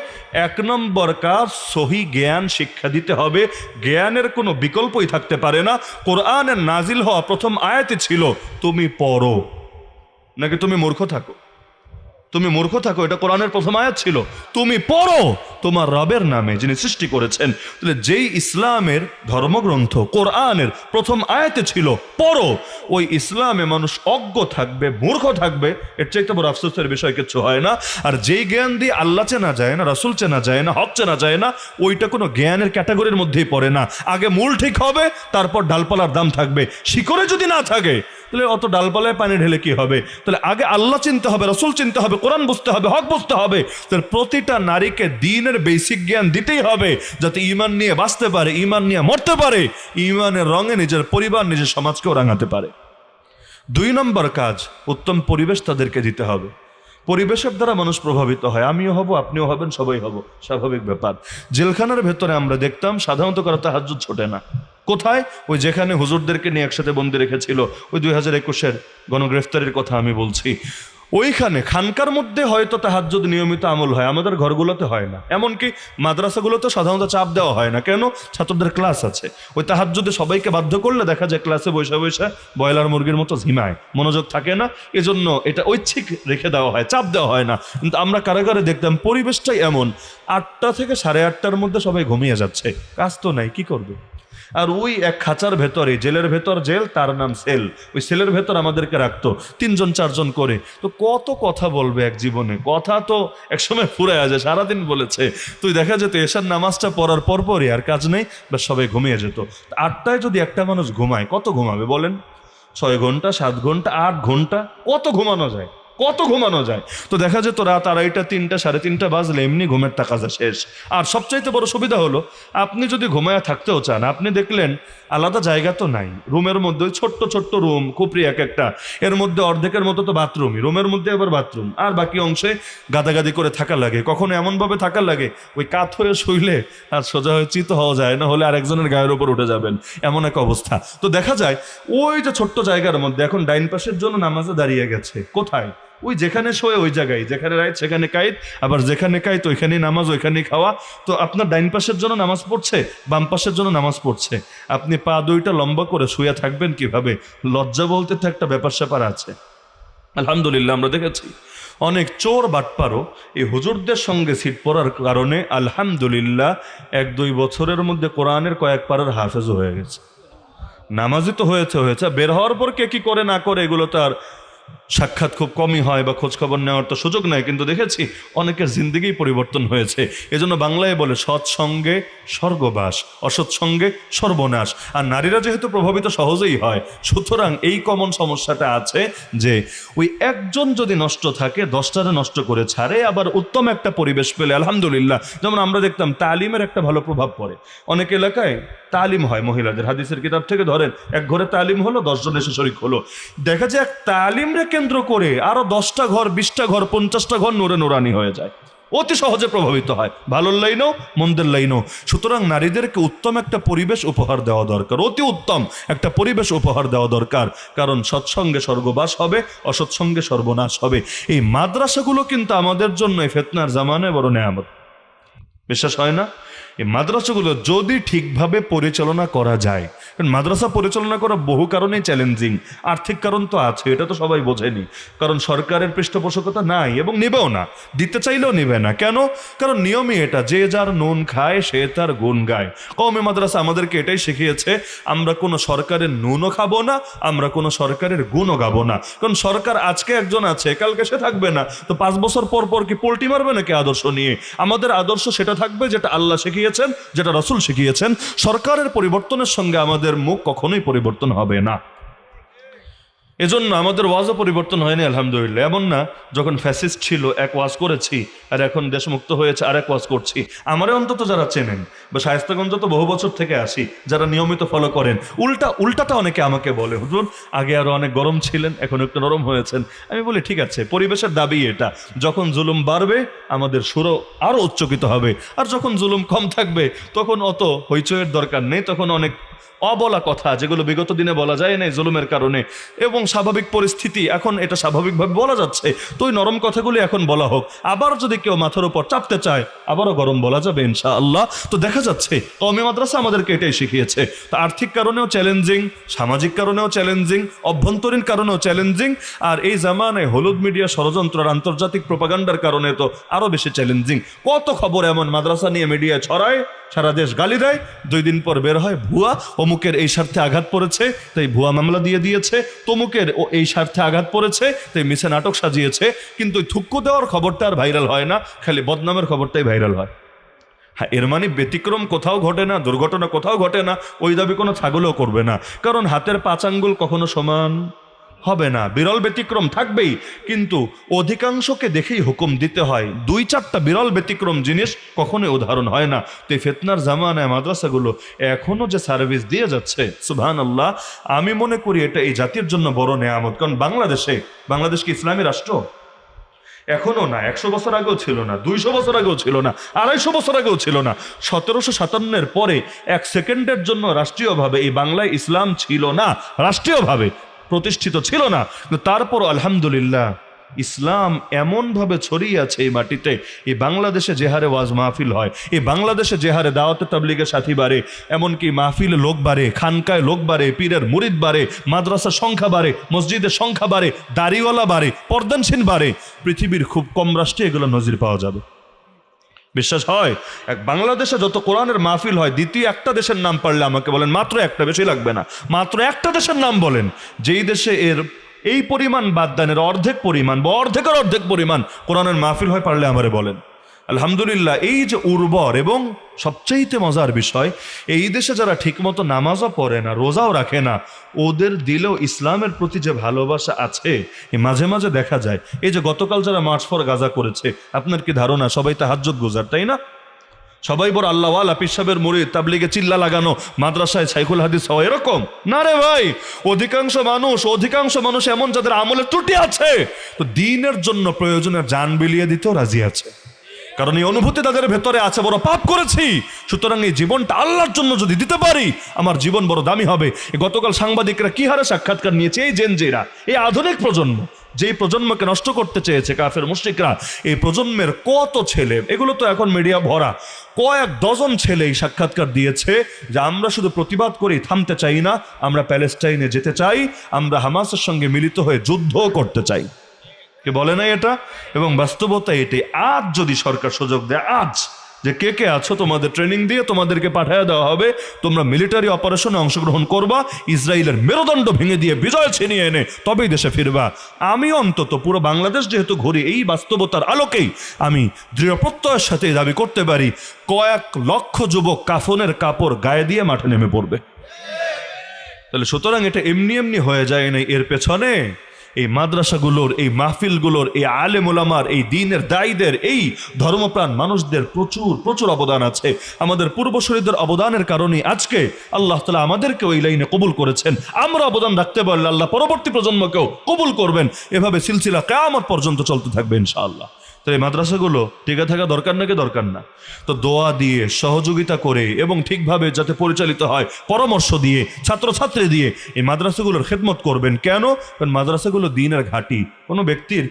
এক নম্বর কাজ, সহি জ্ঞান শিক্ষা দিতে হবে। জ্ঞানের কোনো বিকল্পই থাকতে পারে না। কোরআনের নাজিল হওয়া প্রথম আয়াতে ছিল তুমি পড়ো, নাকি তুমি মূর্খ থাকো? তুমি মূর্খ থাকো, এটা কোরআনের প্রথম আয়াত ছিল। তুমি পড়ো তোমার রবের নামে যিনি সৃষ্টি করেছেন। তাহলে যেই ইসলামের ধর্মগ্রন্থ কোরআনের প্রথম আয়াতে ছিল পড়ো, ওই ইসলামে মানুষ অজ্ঞ থাকবে, মূর্খ থাকবে, এর চাইতে বড় আফসোসের বিষয় কিছু হয় না। আর যেই জ্ঞান দিয়ে আল্লাহ চেনা যায় না, রাসূল চেনা যায় না, হক চেনা যায় না, ওইটা কোনো জ্ঞানের ক্যাটাগরির মধ্যেই পড়ে না। আগে মূল ঠিক হবে, তারপর ডালপালার দাম থাকবে। শিকড়ে যদি না থাকে তাহলে অত ডালপালায় পানি ঢেলে কি হবে? তাহলে আগে আল্লাহ চিনতে হবে, রাসূল চিনতে হবে, কোরআন বুঝতে হবে, হক বুঝতে হবে। তাহলে প্রতিটা নারীকে দ্বীনের বেসিক জ্ঞান দিতেই হবে, যাতে ঈমান নিয়ে বাঁচতে পারে, ঈমান নিয়ে মরতে পারে, ঈমানের রঙে নিজের পরিবার, নিজের সমাজকেও রাঙাতে পারে। 2 নম্বর কাজ, উত্তম পরিবেশ তাদেরকে দিতে হবে। পরিবেশের দ্বারা মানুষ প্রভাবিত হয়, আমিও হব, আপনিও হবেন, সবাই হব, স্বাভাবিক ব্যাপার। জেলখানার ভেতরে আমরা দেখতাম সাধারণত কারো তাহাজ্জুদ ছোটে না। কোথায়? ওই যেখানে হুজুরদেরকে নিয়ে একসাথে বন্দি রেখেছিল, ওই 2021-এর গণগ্রেফতারির কথা আমি বলছি। ওইখানে খানকার মধ্যে হয়তো তাহাজ্জুদ নিয়মিত আমল হয়, আমাদের ঘরগুলোতে হয় না। এমনকি মাদ্রাসাগুলোতে সাধারণত চাপ দেওয়া হয় না, কেন? ছাত্রদের ক্লাস আছে। ওই তাহাজ্জুদে সবাইকে বাধ্য করলে দেখা যায় ক্লাসে বৈশা বৈশা ব্রয়লার মুরগির মতো ঝিমায়, মনোযোগ থাকে না। এজন্য এটা ঐচ্ছিক রেখে দেওয়া হয়, চাপ দেওয়া হয় না। কিন্তু আমরা কারাগারে দেখতাম পরিবেশটাই এমন, 8টা থেকে 8:30টার মধ্যে সবাই ঘুমিয়ে যাচ্ছে, কাজ তো নাই, কি করবে? আর ওই এক খাঁচার ভেতরে, জেলের ভেতর জেল, তার নাম সেল, ওই সেলের ভেতর আমাদেরকে রাখতো 3জন 4জন করে। তো কত কথা বলবে এক জীবনে, কথা তো একসময় ফুরায় যায়, সারাদিন বলেছে। তুই দেখা যেত এশার নামাজটা পড়ার পরপরই আর কাজ নেই, বা সবাই ঘুমিয়ে যেত। 8টায় যদি একটা মানুষ ঘুমায়, কত ঘুমাবে বলেন? 6 ঘন্টা, 7 ঘন্টা, 8 ঘন্টা, কত ঘুমানো যায়? কত ঘুমানো যায়? তো দেখা যেত রাত 2:30, 3টা, 3:30 বাজলে এমনি ঘুমের তাকাজা শেষ। আর সবচাইতে বড় সুবিধা হলো, আপনি যদি ঘুমায়া থাকতেও চান, আপনি দেখলেন আলাদা জায়গা তো নাই রুমের মধ্যে, ওই ছোট্ট ছোট্ট রুম, খুপড়ি এক একটা, এর মধ্যে অর্ধেকের মতো তো বাথরুমই, রুমের মধ্যে আবার বাথরুম, আর বাকি অংশে গাদাগাদি করে থাকা লাগে। কখনো এমনভাবে থাকা লাগে ওই কাত হয়ে শুইলে আর সোজা হয়ে চিত হওয়া যায় না, হলে আরেকজনের গায়ের উপর উঠে যাবেন, এমন এক অবস্থা। তো দেখা যায় ওই যে ছোট্ট জায়গার মধ্যে এখন ডাইন পাশের জন্য নামাজে দাঁড়িয়ে গেছে, কোথায়? ওই যেখানে শোয়ে ওই জায়গায়, যেখানে রাইত সেখানে কায়েদ, আবার যেখানে কায়েদ ওইখানেই নামাজ, ওইখানেই খাওয়া। তো আপনার ডাইন পাশের জন্য নামাজ পড়ছে, বাম পাশের জন্য নামাজ পড়ছে, আপনি পা দুইটা লম্বা করে শুয়ে থাকবেন কিভাবে? লজ্জা বলতে তো একটা ব্যাপার স্যাপার আছে। আলহামদুলিল্লাহ আমরা দেখেছি অনেক চোর বাটপারও এই হুজুরদের সঙ্গে সিট পড়ার কারণে আলহামদুলিল্লাহ 1-2 বছরের মধ্যে কোরআনের কয়েক পারার হাফেজ হয়ে গেছে। নামাজি তো হয়েছে, বের হওয়ার পর কে কি করে না করে এগুলো তো আর সাক্ষাৎ খুব কমই হয়, বা খোঁজ খবর নেওয়ার তো সুযোগ নাই, কিন্তু দেখেছি অনেকের জিন্দগি পরিবর্তন হয়েছে। এজন্য বাংলায় বলে সৎসঙ্গে স্বর্গবাস, অসৎসঙ্গে সর্বনাশ। আর নারীরা যেহেতু প্রভাবিত সহজেই হয়, সুতরাং এই কমন সমস্যাটা আছে যে ওই একজন যদি নষ্ট থাকে 10টারে নষ্ট করে ছাড়ে। আবার উত্তম একটা পরিবেশ পেলে আলহামদুলিল্লাহ, যেমন আমরা দেখতাম তালিমের একটা ভালো প্রভাব পড়ে। অনেক এলাকায় তালিম হয় মহিলাদের, হাদিসের কিতাব থেকে ধরেন এক ঘরে তালিম হলো, 10 জন এসে শরীক হলো। দেখা যায় এক তালিমরে কেন্দ্র করে আরো 10টা ঘর, 20টা ঘর, 50টা ঘর নূরে নূরানি হয়ে যায়, অতি সহজে প্রভাবিত হয়, ভালোর লাইনও মন্দের লাইনও। সুতরাং নারীদেরকে উত্তম একটা পরিবেশ উপহার দেওয়া দরকার, অতি উত্তম একটা পরিবেশ উপহার দেওয়া দরকার। কারণ সৎসঙ্গে স্বর্গবাস হবে, অসৎসঙ্গে সর্বনাশ হবে। এই মাদ্রাসাগুলো কিন্তু আমাদের জন্য এই ফিতনার জামানায় বড় নেয়ামত। বিশ্বাস হয় না? এই মাদ্রাসাগুলো যদি ঠিকভাবে পরিচালনা করা যায়, কারণ মাদ্রাসা পরিচালনা করা বহু কারণেই চ্যালেঞ্জিং। আর্থিক কারণ তো আছে, এটা তো সবাই বোঝেনি, কারণ সরকারের পৃষ্ঠপোষকতা নাই এবং নেবেও না, দিতে চাইলেও নেবে না। কেন? কারণ নিয়মই এটা, যে যার নুন খায় সে তার গুণ গায়। কওমি মাদ্রাসা আমাদেরকে এটাই শিখিয়েছে, আমরা কোনো সরকারের নুনও খাবো না, আমরা কোনো সরকারের গুণও গাবো না। কারণ সরকার আজকে একজন আছে, কালকে সে থাকবে না, তো 5 বছর পর পর কি পোল্টি মারবে নাকি আদর্শ নিয়ে? আমাদের আদর্শ সেটা থাকবে যেটা আল্লাহ শিখিয়েছেন, যেটা রাসূল শিখিয়েছেন। সরকারের পরিবর্তনের সঙ্গে আমাদের মুখ কখনোই পরিবর্তন হবে না। এজন্য আমাদের ওয়াজও পরিবর্তন হয়নি আলহামদুলিল্লাহ। এমন না যখন ফ্যাসিস্ট ছিল এক ওয়াজ করেছি, আর এখন দেশমুক্ত হয়েছে আর এক ওয়াজ করছি। আমারে অন্তত যারা চেনেন, বা শায়েস্তাগঞ্জ তো বহু বছর থেকে আসি, যারা নিয়মিত ফলো করেন, উল্টাটা অনেকে আমাকে বলে, হুজুর আগে আরো অনেক গরম ছিলেন, এখন একটু নরম হয়েছেন। আমি বলি ঠিক আছে, পরিবেশের দাবি এটা, যখন জুলুম বাড়বে আমাদের সুরও আরো উচ্চকিত হবে, আর যখন জুলুম কম থাকবে তখন অত হইচইয়ের দরকার নেই, তখন অনেক অবলা কথা যেগুলো বিগত দিনে বলা যায় না জুলুমের কারণে, এবং স্বাভাবিক পরিস্থিতি এখন এটা স্বাভাবিকভাবে বলা যাচ্ছে, তো ওই নরম কথাগুলি এখন বলা হোক। আবার যদি কেউ মাথার উপর চাপতে চায় আবারও গরম বলা যাবে ইনশাআল্লাহ। তো দেখা যাচ্ছে কওমি মাদ্রাসা আমাদেরকে এটাই শিখিয়েছে। তো আর্থিক কারণেও চ্যালেঞ্জিং, সামাজিক কারণেও চ্যালেঞ্জিং, অভ্যন্তরীণ কারণেও চ্যালেঞ্জিং, আর এই জামানায় হলুদ মিডিয়া ষড়যন্ত্র আর আন্তর্জাতিক প্রোপাগান্ডার কারণে তো আরো বেশি চ্যালেঞ্জিং। কত খবর এমন মাদ্রাসা নিয়ে মিডিয়া ছড়ায়, সারা দেশ গালি দেয়, 2 দিন পর বের হয় ভুয়া, অমুকের এই স্বার্থে আঘাত পড়েছে তাই ভুয়া মামলা দিয়ে দিয়েছে, তমুকের এই স্বার্থে আঘাত পড়েছে তাই মিছে নাটক সাজিয়েছে। কিন্তু থুক্কু দেওয়ার খবরটা আর ভাইরাল হয় না, খালি বদনামের খবরটাই ভাইরাল হয়। হ্যাঁ, এর মানে ব্যতিক্রম কোথাও ঘটে না, দুর্ঘটনা কোথাও ঘটে না, ওই দাবি কোনো ছাগলও করবে না। কারণ হাতের 5 আঙ্গুল কখনো সমান হবে না, বিরল ব্যতিক্রম থাকবেই, কিন্তু অধিকাংশকে দেখেই হুকুম দিতে হয়। 2-4টা বিরল ব্যতিক্রম জিনিস কখনোই উদাহরণ হয় না। তো এই ফিতনার জামানায় মাদ্রাসাগুলো এখনো যে সার্ভিস দিয়ে যাচ্ছে, সুবহানাল্লাহ, আমি মনে করি এটা এই জাতির জন্য বড় নেয়ামত। কারণ বাংলাদেশ কি ইসলামী রাষ্ট্র? এখনো না, 100 বছর আগেও ছিল না, 200 বছর আগেও ছিল না, 250 বছর আগেও ছিল না। 1757-এর পরে 1 সেকেন্ডের জন্য রাষ্ট্রীয়ভাবে এই বাংলায় ইসলাম ছিল না, রাষ্ট্রীয়ভাবে প্রতিষ্ঠিত ছিল না। কিন্তু তারপর আলহামদুলিল্লাহ ইসলাম এমনভাবে ছড়িয়ে আছে এই মাটিতে। এই বাংলাদেশে যে হারে ওয়াজ মাহফিল হয়, এই বাংলাদেশে যে হারে দাওয়াতে তাবলীগের সাথী বাড়ে, এমনকি মাহফিলে লোক বাড়ে, খানকায় লোক বাড়ে, পীরের মুরিদ বাড়ে, মাদ্রাসার সংখ্যা বাড়ে, মসজিদের সংখ্যা বাড়ে, দাড়িওয়ালা বাড়ে, পর্দানসীন বাড়ে, পৃথিবীর খুব কম রাষ্ট্রে এগুলো নজির পাওয়া যাবে। বিশ্বাস হয়? এক বাংলাদেশে যত কোরআনের মাহফিল হয়, দ্বিতীয় একটা দেশের নাম পারলে আমাকে বলেন, মাত্র একটা, বেশি লাগবে না, মাত্র একটা দেশের নাম বলেন যেই দেশে এর এই পরিমাণ বাদদানের অর্ধেক পরিমাণ বা অর্ধেকের অর্ধেক পরিমাণ কোরআনের মাহফিল হয়, পারলে আমারে বলেন। আলহামদুলিল্লাহ, এই যে উর্বর এবং সবচাইতে মজার বিষয়, এই দেশে যারা ঠিকমতো নামাজও পড়ে না, রোজাও রাখে না, ওদের দিলেও ইসলামের প্রতি যে ভালোবাসা আছে, মাঝে মাঝে দেখা যায়। এই যে গতকাল যারা মার্চ ফর গাজা করেছে, আপনার কি ধারণা সবাই তাহাজ্জুদ গুজার, তাই না? সবাই বড় আল্লাহওয়ালা, পিসাবের মুরিদ, তাবলীগে চিল্লা লাগানো, মাদ্রাসায় সাইকুল হাদিস হওয়া, এরকম না রে ভাই। অধিকাংশ মানুষ এমন যাদের আমলে ত্রুটি আছে, তো দ্বীনের জন্য প্রয়োজনে জান বিলিয়ে দিতেও রাজি আছে। কারণ এই অনুভূতি তাদের ভেতরে আছে, বড় পাপ করেছি, সুতরাং এই জীবনটা আল্লাহর জন্য যদি দিতে পারি, আমার জীবন বড় দামি হবে। গতকাল সাংবাদিকরা কি হারে সাক্ষাৎকার নিয়েছে, এই জেনজিরা, এই আধুনিক প্রজন্ম, যেই প্রজন্মকে নষ্ট করতে চেয়েছে কাফের মুশরিকরা, এই প্রজন্মের কত ছেলে, এগুলো তো এখন মিডিয়া ভরা, কয়েক ডজন ছেলে এই সাক্ষাৎকার দিয়েছে যে আমরা শুধু প্রতিবাদ করি, থামতে চাই না, আমরা প্যালেস্টাইনে যেতে চাই, আমরা হামাসের সঙ্গে মিলিত হয়ে যুদ্ধও করতে চাই। কে বলে নাই এটা? এবং বাস্তবতা এটাই। আজ যদি সরকার সুযোগ দেয়, আজ যে কে কে আছো, তোমাদের ট্রেনিং দিয়ে তোমাদেরকে পাঠিয়ে দেওয়া হবে, তোমরা মিলিটারি অপারেশনে অংশগ্রহণ করবা, ইসরায়েলের মেরুদণ্ড ভেঙে দিয়ে বিজয় ছিনিয়ে এনে তবেই দেশে ফিরবা। আমি অন্তত পুরো বাংলাদেশ যেহেতু ঘুরি, এই বাস্তবতার আলোকেই আমি দৃঢ় প্রত্যয়ের সাথে দাবি করতে পারি, কয়েক লক্ষ যুবক কাফনের কাপড় গায়ে দিয়ে মাঠে নেমে পড়বে। তাহলে সুতরাং এটা এমনি এমনি হয়ে যায় না, এর পেছনে এই মাদ্রাসাগুলোর, এই মাহফিলগুলোর, এই আলেম ওলামার, এই দ্বীনের দায়ীদের, এই ধর্মপ্রাণ মানুষদের প্রচুর প্রচুর অবদান আছে। আমাদের পূর্বসূরীদের অবদানের কারণে আজকে আল্লাহ তাআলা আমাদেরকে ওই লাইনে কবুল করেছেন। আমরা অবদান রাখতে পারলে আল্লাহ পরবর্তী প্রজন্মকেও কবুল করবেন। এভাবে সিলসিলা কিয়ামত পর্যন্ত চলতে থাকবে ইনশাআল্লাহ। তো এই মাদ্রাসাগুলো টিকে থাকা দরকার নাকি দরকার না? তো দোয়া দিয়ে, সহযোগিতা করে এবং ঠিকভাবে যাতে পরিচালিত হয়, পরামর্শ দিয়ে, ছাত্রছাত্রী দিয়ে এই মাদ্রাসাগুলোর খেদমত করবেন। কেন? কারণ মাদ্রাসাগুলো দ্বীনের ঘাঁটি, কোনো ব্যক্তির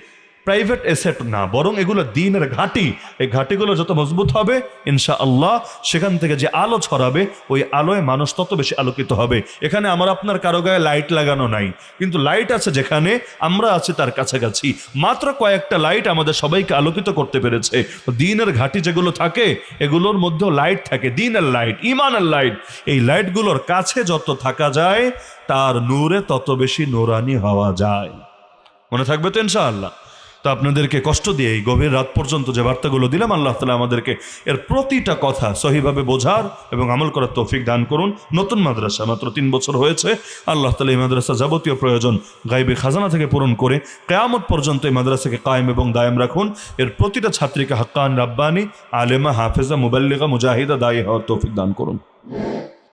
প্রাইভেট এসেট না, বরং এগুলো দ্বীনের ঘাঁটি। এই ঘাঁটিগুলো যত মজবুত হবে ইনশাআল্লাহ, সেখান থেকে যে আলো ছড়াবে, ওই আলোয় মানুষ তত বেশি আলোকিত হবে। এখানে আমার আপনার কারো গায়ে লাইট লাগানো নাই, কিন্তু লাইট আছে যেখানে আমরা আছি তার কাছাকাছি। মাত্র কয়েকটা লাইট আমাদের সবাইকে আলোকিত করতে পেরেছে। দ্বীনের ঘাঁটি যেগুলো থাকে, এগুলোর মধ্যেও লাইট থাকে, দ্বীনের লাইট, ঈমানের লাইট। এই লাইটগুলোর কাছে যত থাকা যায়, তার নূরে তত বেশি নূরানি হওয়া যায়। মনে থাকবে তো ইনশাআল্লাহ? তো আপনাদেরকে কষ্ট দিয়ে এই গভীর রাত পর্যন্ত যে বার্তাগুলো দিলাম, আল্লাহ তাআলা আমাদেরকে এর প্রতিটা কথা সহিভাবে বোঝার এবং আমল করার তৌফিক দান করুন। নতুন মাদ্রাসা মাত্র 3 বছর হয়েছে, আল্লাহ তাআলা এই মাদ্রাসা যাবতীয় প্রয়োজন গায়বী খাজানা থেকে পূরণ করে কিয়ামত পর্যন্ত এই মাদ্রাসাকে কায়েম এবং দায়েম রাখুন। এর প্রতিটা ছাত্রীকে হাক্কান রাব্বানি, আলেমা, হাফেজা, মুবাল্লিগা, মুজাহিদা, দায়ী হওয়ার তৌফিক দান করুন।